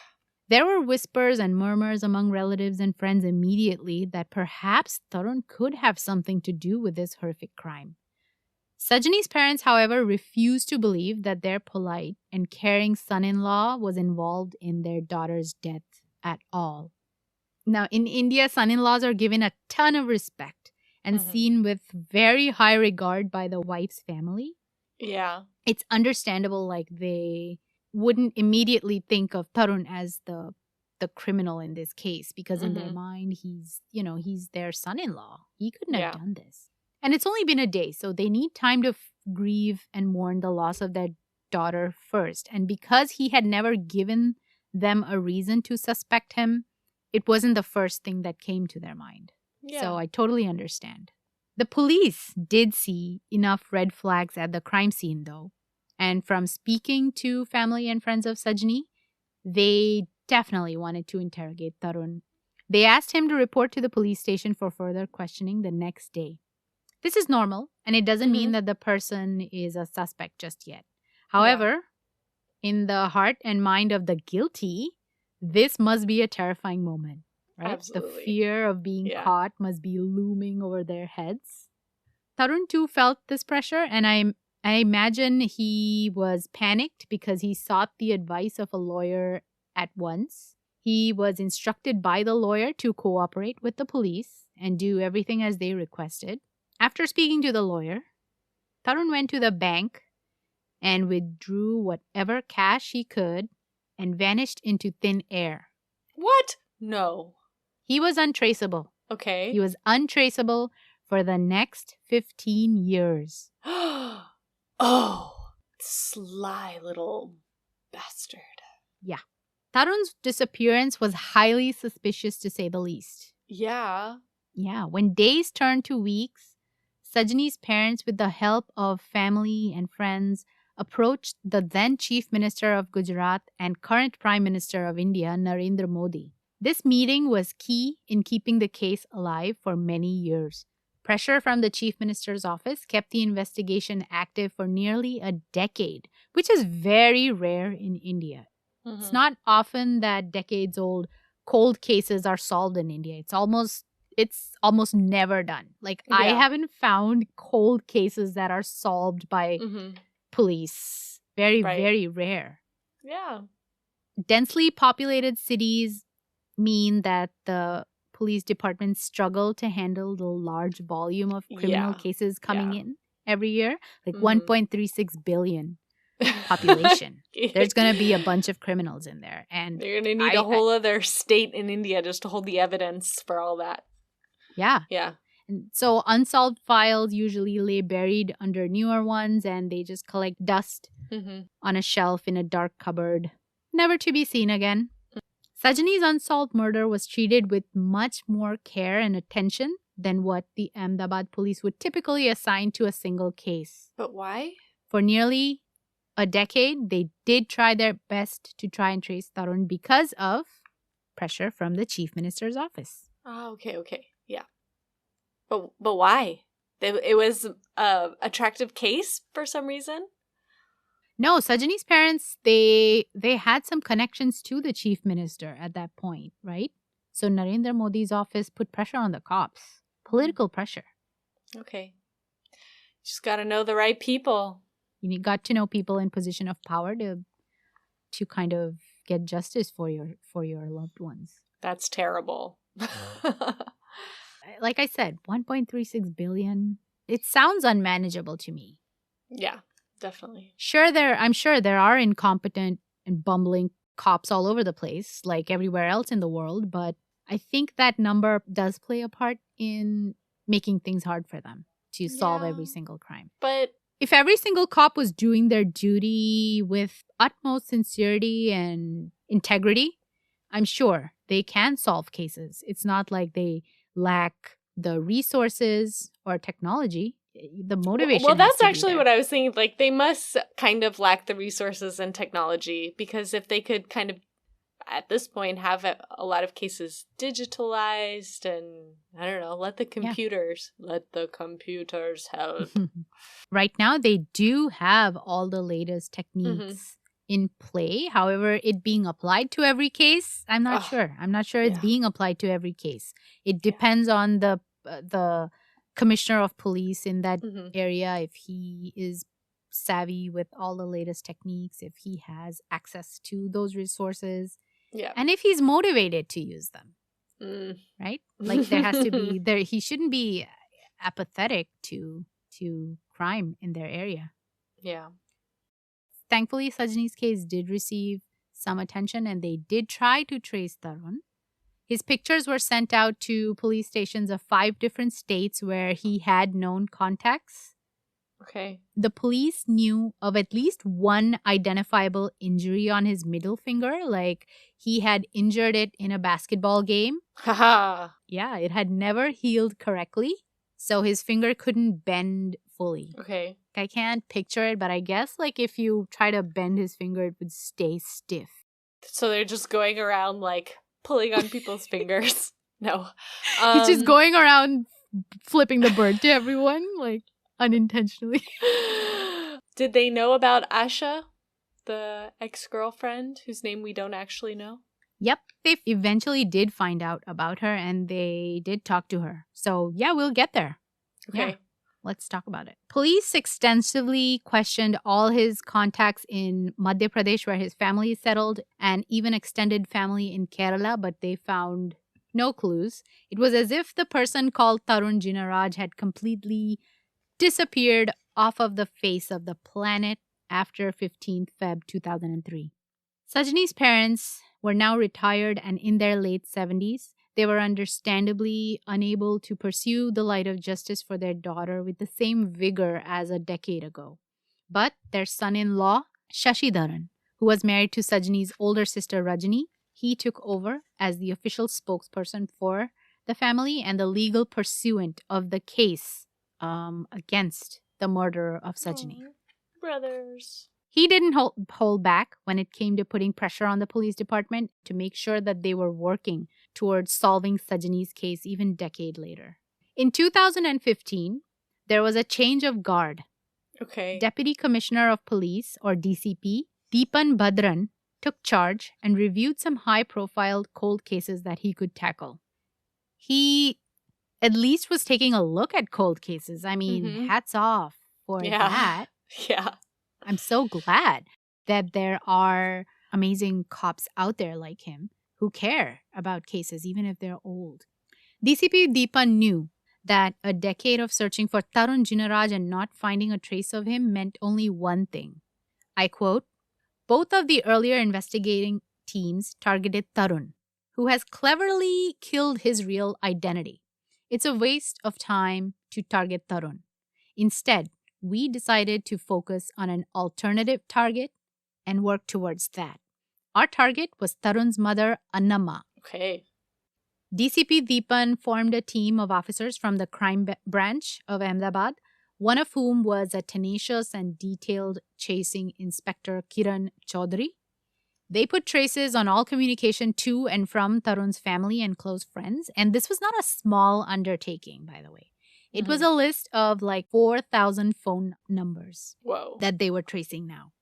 There were whispers and murmurs among relatives and friends immediately that perhaps Tarun could have something to do with this horrific crime. Sajini's parents, however, refused to believe that their polite and caring son-in-law was involved in their daughter's death at all. Now, in India, son-in-laws are given a ton of respect and seen with very high regard by the wife's family. Yeah. It's understandable, like, they wouldn't immediately think of Tarun as the criminal in this case, because in their mind, he's their son-in-law. He couldn't have done this. And it's only been a day, so they need time to grieve and mourn the loss of their daughter first. And because he had never given them a reason to suspect him, it wasn't the first thing that came to their mind. Yeah. So I totally understand. The police did see enough red flags at the crime scene, though. And from speaking to family and friends of Sajini, they definitely wanted to interrogate Tarun. They asked him to report to the police station for further questioning the next day. This is normal, and it doesn't mean that the person is a suspect just yet. However, in the heart and mind of the guilty, this must be a terrifying moment, right? Absolutely. The fear of being caught must be looming over their heads. Tarun too felt this pressure, and I imagine he was panicked because he sought the advice of a lawyer at once. He was instructed by the lawyer to cooperate with the police and do everything as they requested. After speaking to the lawyer, Tarun went to the bank and withdrew whatever cash he could and vanished into thin air. What? No. He was untraceable. Okay. He was untraceable for the next 15 years. Oh, sly little bastard. Yeah. Tarun's disappearance was highly suspicious, to say the least. Yeah. Yeah. When days turned to weeks, Sajini's parents, with the help of family and friends, approached the then Chief Minister of Gujarat and current Prime Minister of India, Narendra Modi. This meeting was key in keeping the case alive for many years. Pressure from the Chief Minister's office kept the investigation active for nearly a decade, which is very rare in India. Mm-hmm. It's not often that decades-old cold cases are solved in India. It's almost never done. I haven't found cold cases that are solved by police. Very, very rare. Yeah. Densely populated cities mean that the police departments struggle to handle the large volume of criminal cases coming in every year. 1.36 billion population. There's going to be a bunch of criminals in there. And they're going to need a whole other state in India just to hold the evidence for all that. Yeah. Yeah. And so unsolved files usually lay buried under newer ones, and they just collect dust on a shelf in a dark cupboard, never to be seen again. Sajini's unsolved murder was treated with much more care and attention than what the Ahmedabad police would typically assign to a single case. But why? For nearly a decade, they did try their best to try and trace Tarun because of pressure from the Chief Minister's office. Oh, okay. Yeah. But why? It was a attractive case for some reason? No, Sajini's parents, they had some connections to the chief minister at that point, right? So Narendra Modi's office put pressure on the cops. Political pressure. Okay. Just got to know the right people. You got to know people in position of power to kind of get justice for your loved ones. That's terrible. Like I said, 1.36 billion. It sounds unmanageable to me. Yeah. Definitely. I'm sure there are incompetent and bumbling cops all over the place, like everywhere else in the world, but I think that number does play a part in making things hard for them to solve every single crime. But if every single cop was doing their duty with utmost sincerity and integrity, I'm sure they can solve cases. It's not like they lack the resources or technology. The motivation. Well, that's actually what I was thinking. Like, they must kind of lack the resources and technology, because if they could kind of, at this point, have a lot of cases digitalized and, I don't know, let the computers help. Right now, they do have all the latest techniques in play. However, it being applied to every case, I'm not sure. I'm not sure it's being applied to every case. It depends on the commissioner of police in that area, if he is savvy with all the latest techniques, if he has access to those resources, and if he's motivated to use them, right? Like, there has to be he shouldn't be apathetic to crime in their area. Yeah. Thankfully, Sajini's case did receive some attention, and they did try to trace Tarun. His pictures were sent out to police stations of 5 different states where he had known contacts. Okay. The police knew of at least one identifiable injury on his middle finger, like he had injured it in a basketball game. Haha. Yeah, it had never healed correctly, so his finger couldn't bend fully. Okay. I can't picture it, but I guess like if you try to bend his finger, it would stay stiff. So they're just going around like pulling on people's fingers. No. He's just going around flipping the bird to everyone, like unintentionally. Did they know about Asha, the ex-girlfriend whose name we don't actually know? Yep, they eventually did find out about her and they did talk to her. So yeah, we'll get there. Okay. Yeah, let's talk about it. Police extensively questioned all his contacts in Madhya Pradesh where his family is settled and even extended family in Kerala, but they found no clues. It was as if the person called Tarun Jinaraj had completely disappeared off of the face of the planet after 15th Feb 2003. Sajini's parents were now retired and in their late 70s. They were understandably unable to pursue the light of justice for their daughter with the same vigor as a decade ago. But their son-in-law, Shashidharan, who was married to Sajini's older sister Rajini, he took over as the official spokesperson for the family and the legal pursuant of the case against the murderer of Sajini. Aww, brothers. He didn't hold back when it came to putting pressure on the police department to make sure that they were working towards solving Sajini's case even a decade later. In 2015, there was a change of guard. Okay. Deputy Commissioner of Police, or DCP, Deepan Bhadran, took charge and reviewed some high-profile cold cases that he could tackle. He at least was taking a look at cold cases. I mean, hats off for that. Yeah. I'm so glad that there are amazing cops out there like him who care about cases, even if they're old. DCP Deepan knew that a decade of searching for Tarun Jinaraj and not finding a trace of him meant only one thing. I quote, "Both of the earlier investigating teams targeted Tarun, who has cleverly killed his real identity. It's a waste of time to target Tarun. Instead, we decided to focus on an alternative target and work towards that. Our target was Tarun's mother, Annamma." Okay. DCP Deepan formed a team of officers from the crime branch of Ahmedabad, one of whom was a tenacious and detailed chasing Inspector Kiran Chaudhary. They put traces on all communication to and from Tarun's family and close friends, and this was not a small undertaking, by the way. It was a list of like 4,000 phone numbers that they were tracing now.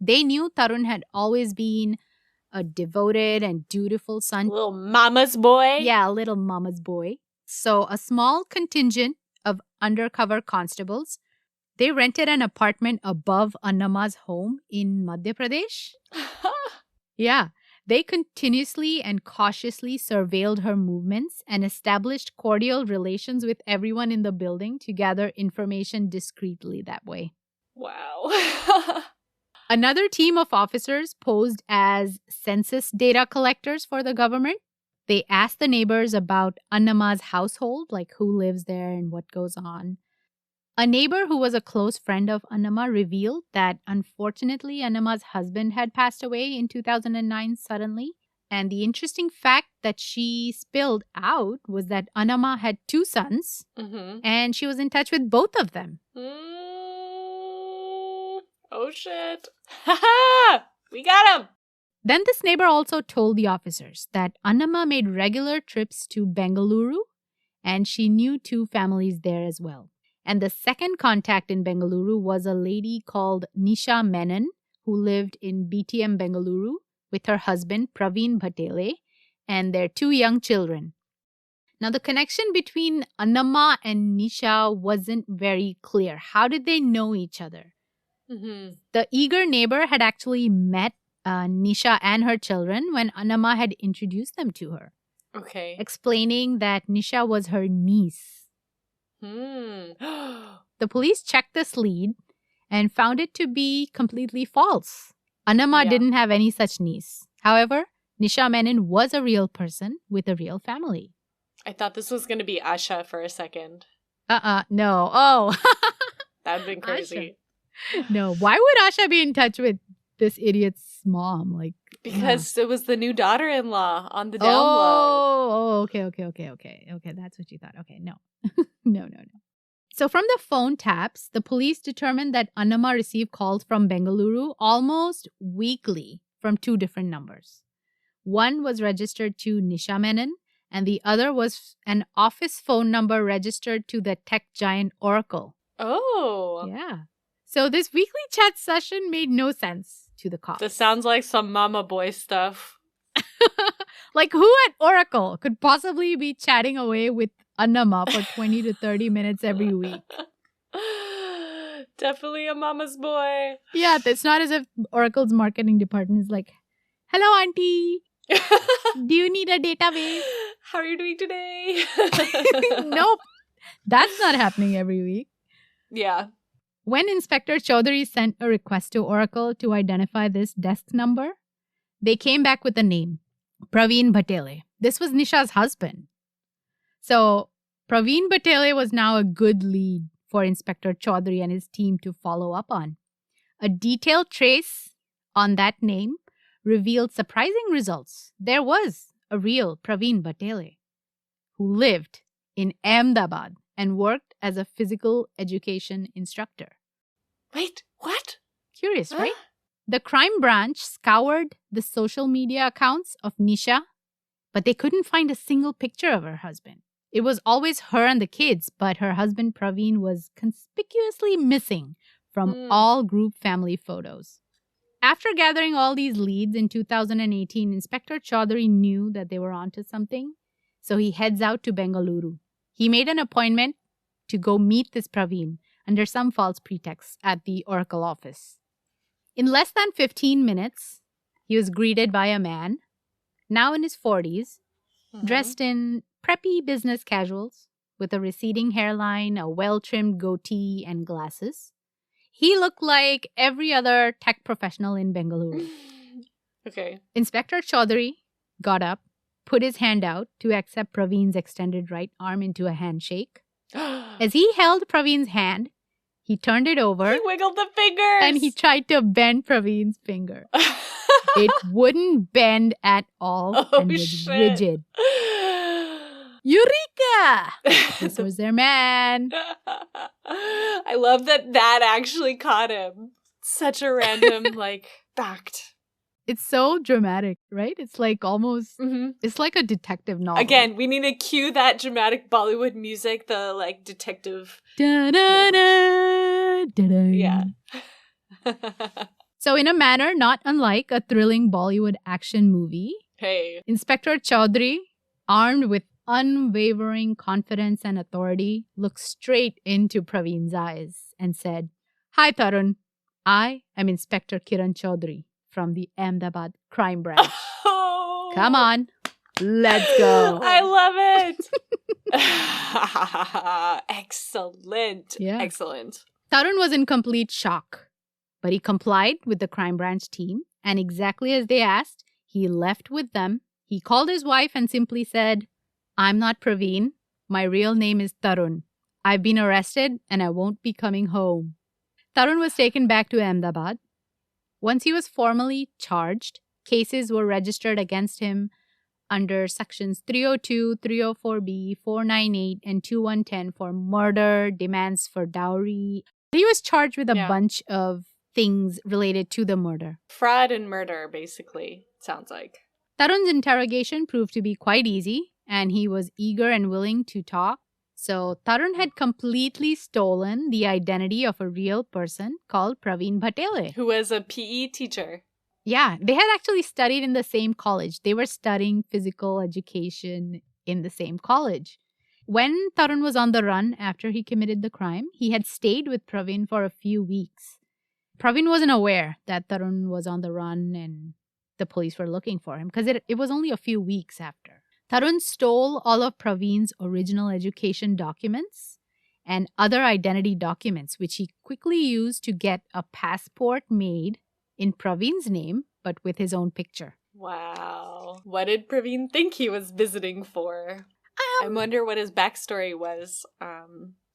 They knew Tarun had always been a devoted and dutiful son. Little mama's boy? Yeah, a little mama's boy. So a small contingent of undercover constables, they rented an apartment above Annamma's home in Madhya Pradesh. Yeah. They continuously and cautiously surveilled her movements and established cordial relations with everyone in the building to gather information discreetly that way. Wow. Another team of officers posed as census data collectors for the government. They asked the neighbors about Annamma's household, like who lives there and what goes on. A neighbor who was a close friend of Annamma revealed that unfortunately Annamma's husband had passed away in 2009 suddenly. And the interesting fact that she spilled out was that Annamma had 2 sons and she was in touch with both of them. Oh shit. Ha! We got him! Then this neighbor also told the officers that Annamma made regular trips to Bengaluru and she knew 2 families there as well. And the second contact in Bengaluru was a lady called Nisha Menon, who lived in BTM Bengaluru with her husband Praveen Bhatele and their 2 young children. Now, the connection between Annamma and Nisha wasn't very clear. How did they know each other? The eager neighbor had actually met Nisha and her children when Annamma had introduced them to her. Okay. Explaining that Nisha was her niece. The police checked this lead and found it to be completely false. Annamma didn't have any such niece. However, Nisha Menon was a real person with a real family. I thought this was going to be Asha for a second. No. Oh. That'd been crazy. Asha. No, why would Asha be in touch with this idiot's mom? Like, because it was the new daughter-in-law on the down low. Oh, okay. That's what you thought. Okay, no. No. So from the phone taps, the police determined that Annamma received calls from Bengaluru almost weekly from 2 different numbers. One was registered to Nisha Menon, and the other was an office phone number registered to the tech giant Oracle. Oh. Yeah. So this weekly chat session made no sense to the cops. This sounds like some mama boy stuff. Like, who at Oracle could possibly be chatting away with Annamma for 20 to 30 minutes every week? Definitely a mama's boy. Yeah, it's not as if Oracle's marketing department is like, hello, auntie. Do you need a database? How are you doing today? Nope. That's not happening every week. Yeah. When Inspector Chaudhary sent a request to Oracle to identify this desk number, they came back with a name, Praveen Batele. This was Nisha's husband. So Praveen Batele was now a good lead for Inspector Chaudhary and his team to follow up on. A detailed trace on that name revealed surprising results. There was a real Praveen Batele who lived in Ahmedabad and worked as a physical education instructor. Wait, what? Curious, right? The crime branch scoured the social media accounts of Nisha, but they couldn't find a single picture of her husband. It was always her and the kids, but her husband Praveen was conspicuously missing from all group family photos. After gathering all these leads in 2018, Inspector Chaudhary knew that they were onto something, so he heads out to Bengaluru. He made an appointment to go meet this Praveen under some false pretext at the Oracle office. In less than 15 minutes, he was greeted by a man, now in his 40s, dressed in preppy business casuals, with a receding hairline, a well-trimmed goatee, and glasses. He looked like every other tech professional in Bengaluru. Okay. Inspector Chaudhary got up, put his hand out to accept Praveen's extended right arm into a handshake. As he held Praveen's hand, he turned it over. He wiggled the fingers. And he tried to bend Praveen's finger. It wouldn't bend at all and was rigid. Eureka! This was their man. I love that actually caught him. Such a random, fact. It's so dramatic, right? It's like almost, it's like a detective novel. Again, we need to cue that dramatic Bollywood music, the, detective. Da-da-da, da-da. Yeah. So in a manner not unlike a thrilling Bollywood action movie, Hey. Inspector Chaudhary, armed with unwavering confidence and authority, looked straight into Praveen's eyes and said, "Hi, Tarun. I am Inspector Kiran Chaudhary from the Ahmedabad crime branch. Oh. Come on, let's go." I love it. Excellent. Yeah. Excellent. Tarun was in complete shock, but he complied with the crime branch team, and exactly as they asked, he left with them. He called his wife and simply said, "I'm not Praveen. My real name is Tarun. I've been arrested and I won't be coming home." Tarun was taken back to Ahmedabad. Once he was formally charged, cases were registered against him under sections 302, 304B, 498, and 2110 for murder, demands for dowry. He was charged with a bunch of things related to the murder. Fraud and murder, basically, sounds like. Tarun's interrogation proved to be quite easy, and he was eager and willing to talk. So Tarun had completely stolen the identity of a real person called Praveen Batele, who was a PE teacher. Yeah, they had actually studied in the same college. They were studying physical education in the same college. When Tarun was on the run after he committed the crime, he had stayed with Praveen for a few weeks. Praveen wasn't aware that Tarun was on the run and the police were looking for him because it was only a few weeks after. Tarun stole all of Praveen's original education documents and other identity documents, which he quickly used to get a passport made in Praveen's name, but with his own picture. Wow. What did Praveen think he was visiting for? I wonder what his backstory was.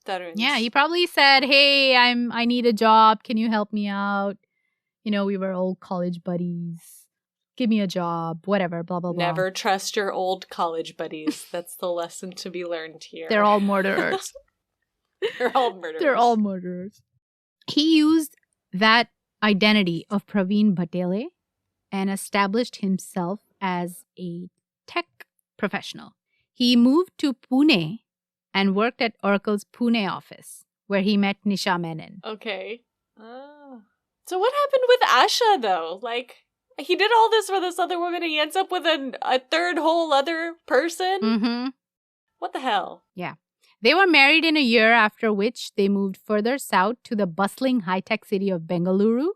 Tarun's. Yeah, he probably said, "Hey, I need a job. Can you help me out? You know, we were old college buddies. Give me a job, whatever, blah, blah, blah." Never trust your old college buddies. That's the lesson to be learned here. They're all murderers. They're all murderers. They're all murderers. He used that identity of Praveen Batele and established himself as a tech professional. He moved to Pune and worked at Oracle's Pune office, where he met Nisha Menon. Okay. So what happened with Asha, though? Like, he did all this for this other woman and he ends up with a third whole other person? Mm-hmm. What the hell? Yeah. They were married in a year, after which they moved further south to the bustling high-tech city of Bengaluru.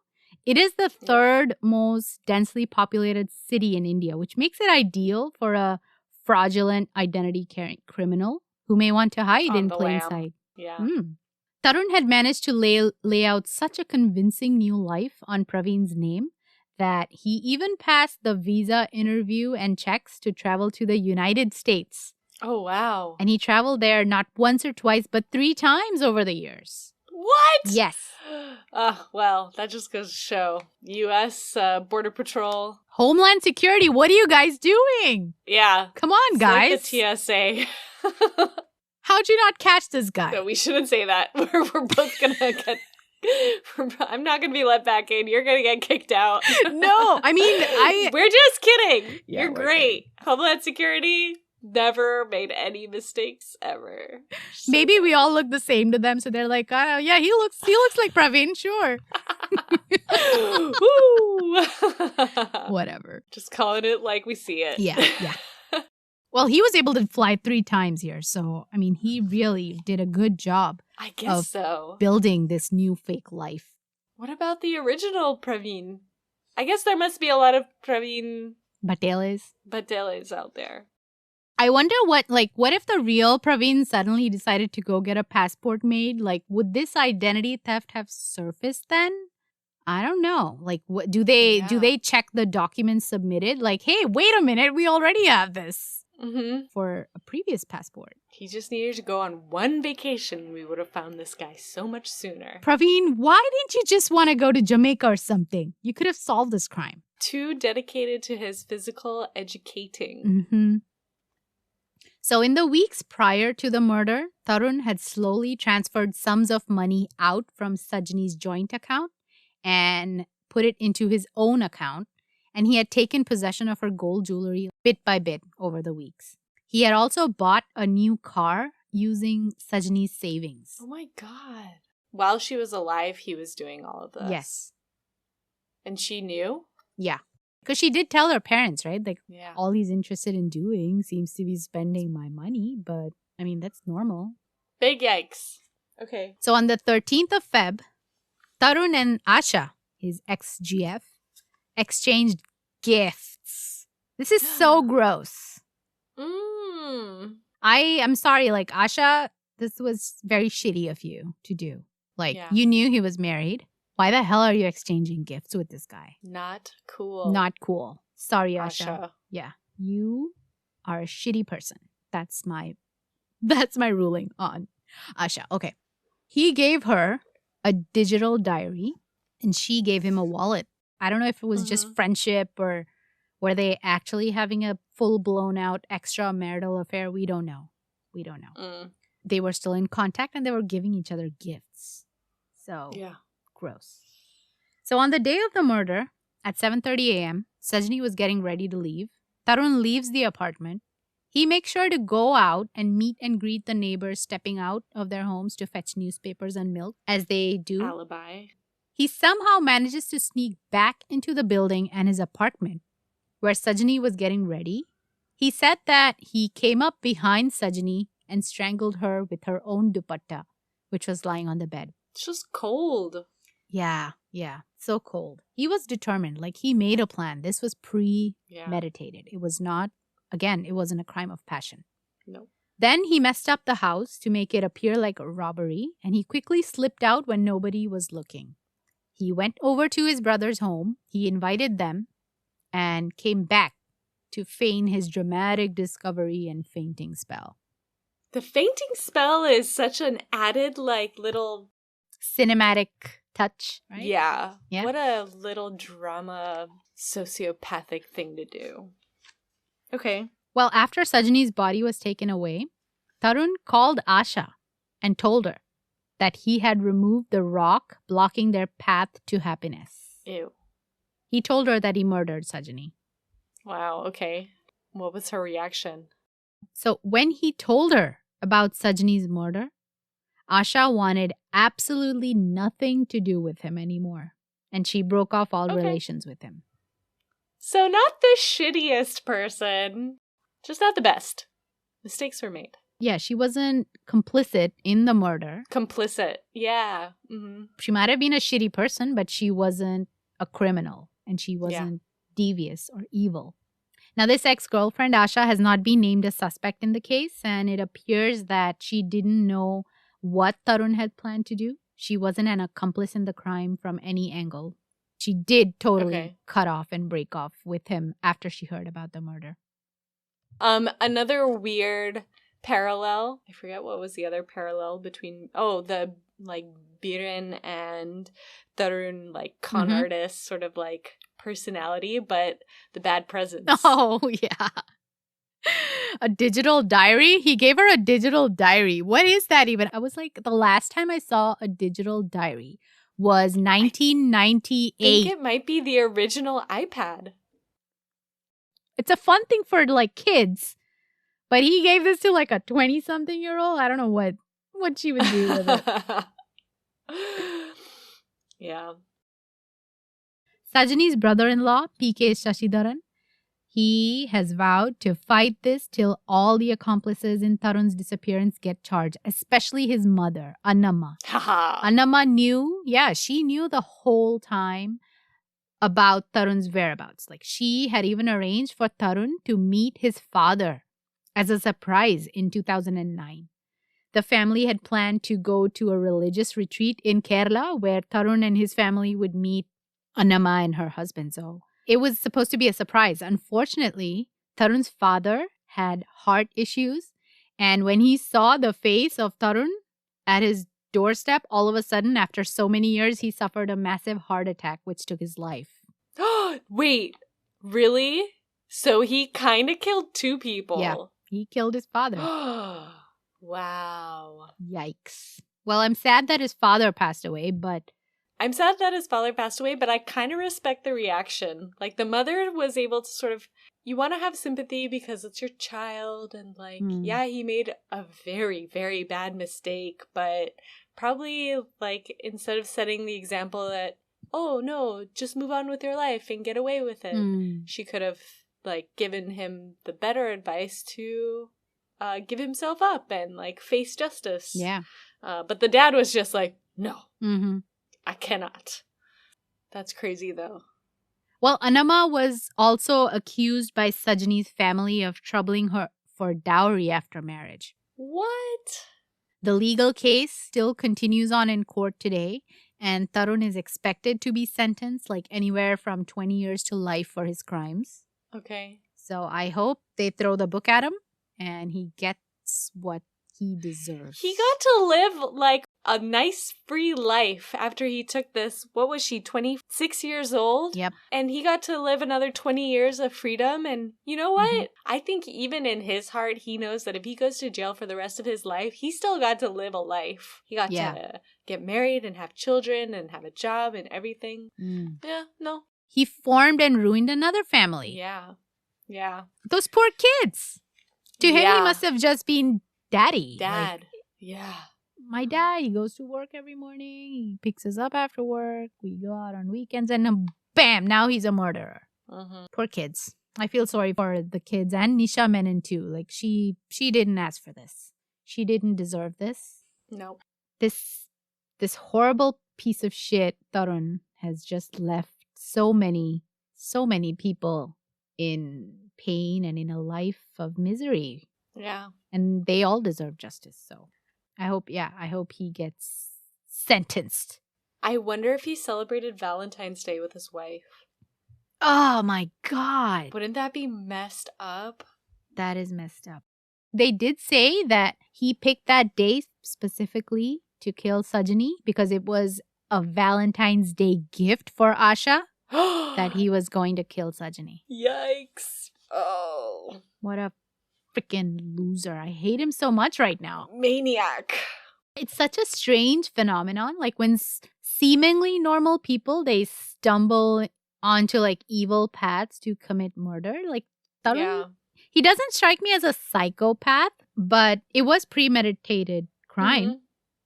It is the third most densely populated city in India, which makes it ideal for a fraudulent identity-carrying criminal who may want to hide in plain sight. Yeah. Tarun had managed to lay out such a convincing new life on Praveen's name that he even passed the visa interview and checks to travel to the United States. Oh, wow. And he traveled there not once or twice, but 3 times over the years. What? Yes. Well, that just goes to show. U.S. Border Patrol. Homeland Security, what are you guys doing? Yeah. Come on, guys. It's like the TSA. How'd you not catch this guy? No, we shouldn't say that. We're both gonna get... I'm not gonna be let back in. You're gonna get kicked out. No, I mean, We're just kidding. Yeah, You're great. Homeland Security never made any mistakes ever. Maybe we all look the same to them, so they're like, "Oh, yeah, he looks like Praveen, sure." Whatever. Just calling it like we see it. Yeah. Well, he was able to fly 3 times here, so I mean, he really did a good job. I guess so. Building this new fake life. What about the original Praveen? I guess there must be a lot of Praveen Bateles out there. I wonder what if the real Praveen suddenly decided to go get a passport made? Like, would this identity theft have surfaced then? I don't know. Like, what do they check the documents submitted? Like, hey, wait a minute, we already have this for a previous passport. He just needed to go on one vacation. We would have found this guy so much sooner. Praveen, why didn't you just want to go to Jamaica or something? You could have solved this crime. Too dedicated to his physical educating. Mm-hmm. So in the weeks prior to the murder, Tarun had slowly transferred sums of money out from Sajini's joint account and put it into his own account. And he had taken possession of her gold jewelry bit by bit over the weeks. He had also bought a new car using Sajini's savings. Oh my God. While she was alive, he was doing all of this. Yes. And she knew? Yeah. Because she did tell her parents, right? Like, yeah. All he's interested in doing seems to be spending my money. But, I mean, that's normal. Big yikes. Okay. So on the 13th of Feb, Tarun and Asha, his ex-GF, exchanged gifts. This is so gross. I'm sorry, like, Asha, this was very shitty of you to do. Like, You knew he was married. Why the hell are you exchanging gifts with this guy? Not cool. Not cool. Sorry, Asha. Yeah. You are a shitty person. That's my ruling on Asha. Okay. He gave her a digital diary and she gave him a wallet. I don't know if it was just friendship or were they actually having a full blown out extramarital affair. We don't know. They were still in contact and they were giving each other gifts. So gross. So on the day of the murder at 7:30 a.m., Sajini was getting ready to leave. Tarun leaves the apartment. He makes sure to go out and meet and greet the neighbors stepping out of their homes to fetch newspapers and milk, as they do. Alibi. He somehow manages to sneak back into the building and his apartment, where Sajini was getting ready. He said that he came up behind Sajini and strangled her with her own dupatta, which was lying on the bed. It's just cold. Yeah. So cold. He was determined. Like, he made a plan. This was premeditated. It was not, again, it wasn't a crime of passion. No. Then he messed up the house to make it appear like a robbery, and he quickly slipped out when nobody was looking. He went over to his brother's home. He invited them and came back to feign his dramatic discovery and fainting spell. The fainting spell is such an added, like, little... Cinematic touch, right? Yeah. Yeah. What a little drama, sociopathic thing to do. Okay. Well, after Sajini's body was taken away, Tarun called Asha and told her that he had removed the rock blocking their path to happiness. Ew. He told her that he murdered Sajini. Wow, okay. What was her reaction? So when he told her about Sajini's murder, Asha wanted absolutely nothing to do with him anymore. And she broke off all relations with him. So not the shittiest person. Just not the best. Mistakes were made. Yeah, she wasn't complicit in the murder. Complicit. Yeah. Mm-hmm. She might have been a shitty person, but she wasn't a criminal. And she wasn't devious or evil. Now, this ex-girlfriend, Asha, has not been named a suspect in the case. And it appears that she didn't know what Tarun had planned to do. She wasn't an accomplice in the crime from any angle. She did totally cut off and break off with him after she heard about the murder. Another weird parallel. I forget what was the other parallel between... Oh, the, like, Biren and Tarun, like, con artist sort of, like, personality, but the bad presence. Oh, yeah. A digital diary? He gave her a digital diary. What is that even? I was like, the last time I saw a digital diary was 1998. I think it might be the original iPad. It's a fun thing for, like, kids. But he gave this to, like, a 20-something-year-old. I don't know what she would do with it. Yeah. Sajini's brother-in-law, PK Shashidharan, he has vowed to fight this till all the accomplices in Tarun's disappearance get charged, especially his mother, Annamma. Annamma knew, she knew the whole time about Tarun's whereabouts. Like, she had even arranged for Tarun to meet his father as a surprise in 2009. The family had planned to go to a religious retreat in Kerala where Tarun and his family would meet Annamma and her husband. So it was supposed to be a surprise. Unfortunately, Tarun's father had heart issues. And when he saw the face of Tarun at his doorstep, all of a sudden, after so many years, he suffered a massive heart attack, which took his life. Wait, really? So he kind of killed two people? Yeah, he killed his father. Wow. Yikes. Well, I'm sad that his father passed away, but... I'm sad that his father passed away, but I kind of respect the reaction. Like, the mother was able to sort of... You want to have sympathy because it's your child, and, like, yeah, he made a very, very bad mistake, but probably, like, instead of setting the example that, oh, no, just move on with your life and get away with it, she could have, like, given him the better advice to give himself up and, like, face justice. Yeah. But the dad was just like, no. Mm-hmm. I cannot. That's crazy, though. Well, Annamma was also accused by Sajini's family of troubling her for dowry after marriage. What? The legal case still continues on in court today, and Tarun is expected to be sentenced like anywhere from 20 years to life for his crimes. Okay. So I hope they throw the book at him and he gets what he deserves. He got to live, like, a nice free life after he took this, what was she, 26 years old? Yep. And he got to live another 20 years of freedom. And you know what? I think even in his heart, he knows that if he goes to jail for the rest of his life, he still got to live a life. He got to get married and have children and have a job and everything. Yeah, no. He formed and ruined another family. Yeah. Yeah. Those poor kids. To him, he must have just been daddy. Dad. Like, yeah. My dad, he goes to work every morning. He picks us up after work. We go out on weekends and bam, now he's a murderer. Poor kids. I feel sorry for the kids and Nisha Menon too. Like, she didn't ask for this. She didn't deserve this. No. This horrible piece of shit, Tarun, has just left so many people in pain and in a life of misery. Yeah. And they all deserve justice. So I hope he gets sentenced. I wonder if he celebrated Valentine's Day with his wife. Oh my God. Wouldn't that be messed up? That is messed up. They did say that he picked that day specifically to kill Sajini because it was a Valentine's Day gift for Asha that he was going to kill Sajini. Yikes. Oh. What a freaking loser. I hate him so much right now. Maniac. It's such a strange phenomenon. Like when seemingly normal people, they stumble onto like evil paths to commit murder. Like Tarun, Yeah. he doesn't strike me as a psychopath, but it was premeditated crime. Mhm.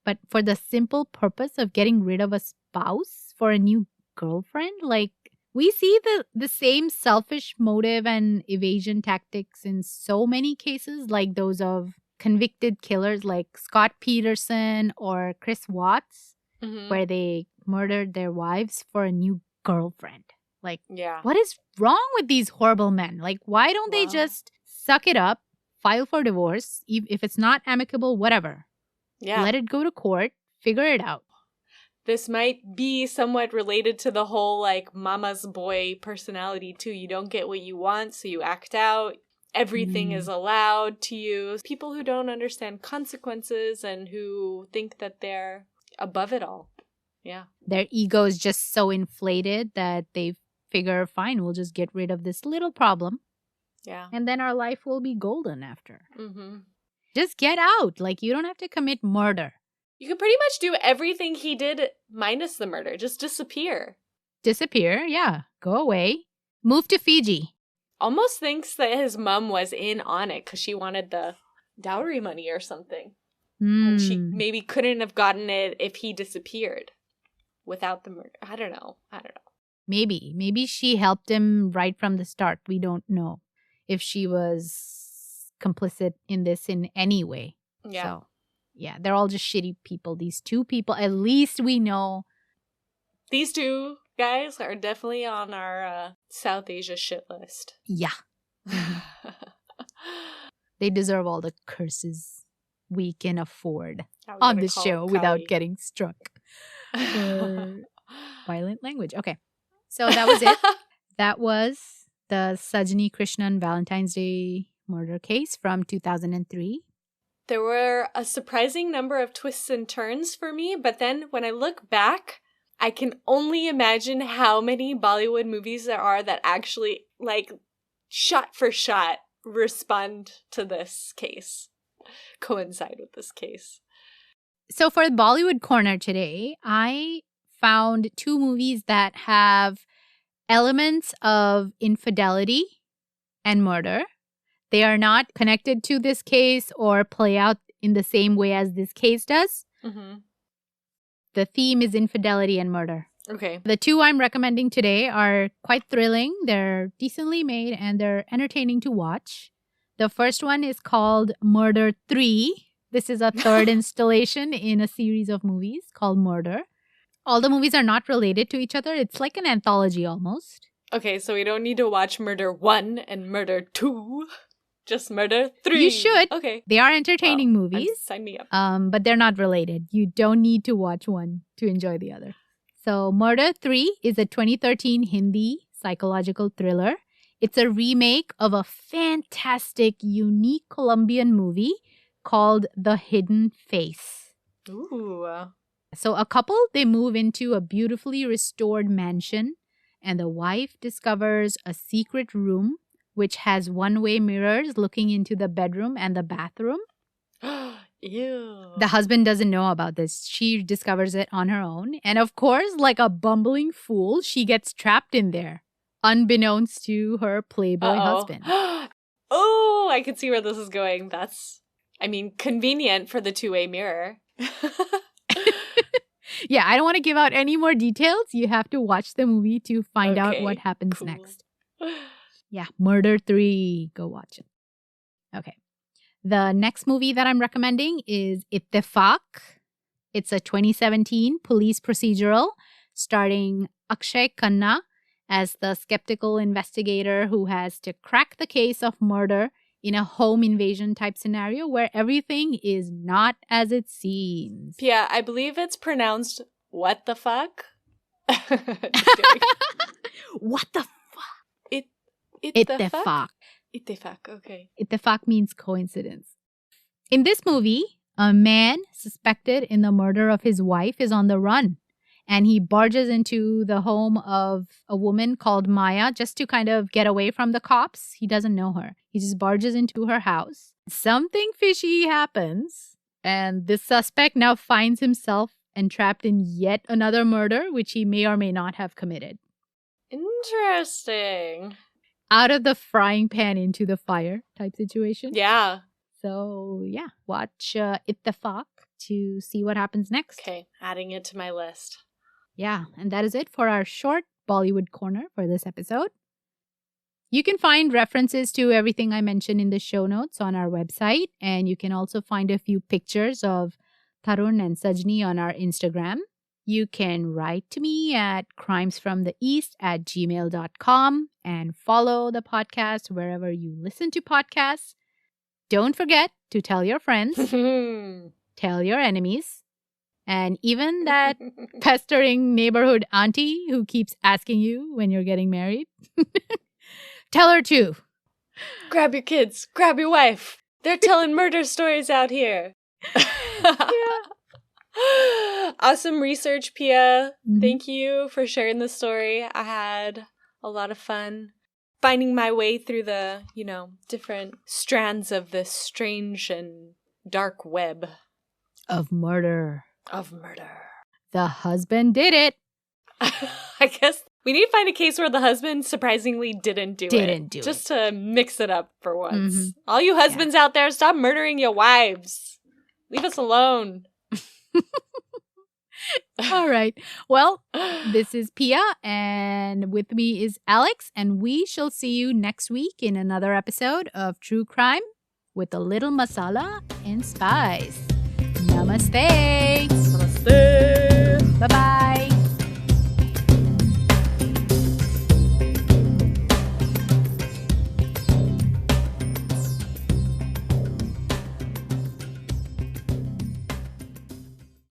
But for the simple purpose of getting rid of a spouse for a new girlfriend, like we see the same selfish motive and evasion tactics in so many cases, like those of convicted killers like Scott Peterson or Chris Watts, Mhm. where they murdered their wives for a new girlfriend. Like, Yeah. what is wrong with these horrible men? Like, why don't they Wow. just suck it up, file for divorce, if it's not amicable, whatever. Yeah. Let it go to court, figure it out. This might be somewhat related to the whole, like, mama's boy personality, too. You don't get what you want, so you act out. Everything is allowed to you. People who don't understand consequences and who think that they're above it all. Yeah. Their ego is just so inflated that they figure, fine, we'll just get rid of this little problem. Yeah. And then our life will be golden after. Mm-hmm. Just get out. Like, you don't have to commit murder. You could pretty much do everything he did minus the murder. Just disappear. Disappear, yeah. Go away. Move to Fiji. Almost thinks that his mom was in on it because she wanted the dowry money or something. And she maybe couldn't have gotten it if he disappeared without the murder. I don't know. Maybe. Maybe she helped him right from the start. We don't know if she was complicit in this in any way. Yeah. So, yeah, they're all just shitty people. These two people, at least we know. These two guys are definitely on our South Asia shit list. Yeah. They deserve all the curses we can afford on this show without getting struck for violent language. Okay. So that was it. That was the Sajini Krishnan Valentine's Day murder case from 2003. There were a surprising number of twists and turns for me, but then when I look back, I can only imagine how many Bollywood movies there are that actually, like, shot for shot, respond to this case, coincide with this case. So for the Bollywood corner today, I found two movies that have elements of infidelity and murder. They are not connected to this case or play out in the same way as this case does. Mm-hmm. The theme is infidelity and murder. Okay. The two I'm recommending today are quite thrilling. They're decently made and they're entertaining to watch. The first one is called Murder 3. This is a third installation in a series of movies called Murder. All the movies are not related to each other. It's like an anthology almost. Okay, so we don't need to watch Murder 1 and Murder 2. Just Murder 3. You should. Okay. They are entertaining movies. Sign me up. But they're not related. You don't need to watch one to enjoy the other. So Murder 3 is a 2013 Hindi psychological thriller. It's a remake of a fantastic, unique Colombian movie called The Hidden Face. Ooh. So a couple, they move into a beautifully restored mansion and the wife discovers a secret room which has one-way mirrors looking into the bedroom and the bathroom. Ew. The husband doesn't know about this. She discovers it on her own. And of course, like a bumbling fool, she gets trapped in there, unbeknownst to her playboy husband. Oh, I can see where this is going. That's, convenient for the two-way mirror. Yeah, I don't want to give out any more details. You have to watch the movie to find out what happens next. Yeah, Murder 3. Go watch it. Okay. The next movie that I'm recommending is Ittifaq. It's a 2017 police procedural starring Akshay Khanna as the skeptical investigator who has to crack the case of murder in a home invasion type scenario where everything is not as it seems. Yeah, I believe it's pronounced what the fuck? What the fuck? Ittifaq? Ittifaq. Ittifaq, okay. Ittifaq means coincidence. In this movie, a man suspected in the murder of his wife is on the run. And he barges into the home of a woman called Maya just to kind of get away from the cops. He doesn't know her. He just barges into her house. Something fishy happens. And this suspect now finds himself entrapped in yet another murder, which he may or may not have committed. Interesting. Out of the frying pan into the fire type situation. Yeah. So, yeah, watch Ittefaq to see what happens next. Okay, adding it to my list. Yeah, and that is it for our short Bollywood corner for this episode. You can find references to everything I mentioned in the show notes on our website, and you can also find a few pictures of Tarun and Sajini on our Instagram. You can write to me at crimesfromtheeast@gmail.com and follow the podcast wherever you listen to podcasts. Don't forget to tell your friends, tell your enemies, and even that pestering neighborhood auntie who keeps asking you when you're getting married. Tell her too. Grab your kids. Grab your wife. They're telling murder stories out here. Yeah. Awesome research, Pia. Mhm. Thank you for sharing the story. I had a lot of fun finding my way through the, different strands of this strange and dark web Of murder. of murder. The husband did it. I guess we need to find a case where the husband surprisingly didn't do it. Just to mix it up for once. Mhm. All you husbands out there, stop murdering your wives. Leave us alone. All right. Well, this is Pia, and with me is Alex, and we shall see you next week in another episode of True Crime with a little masala and spice. Namaste.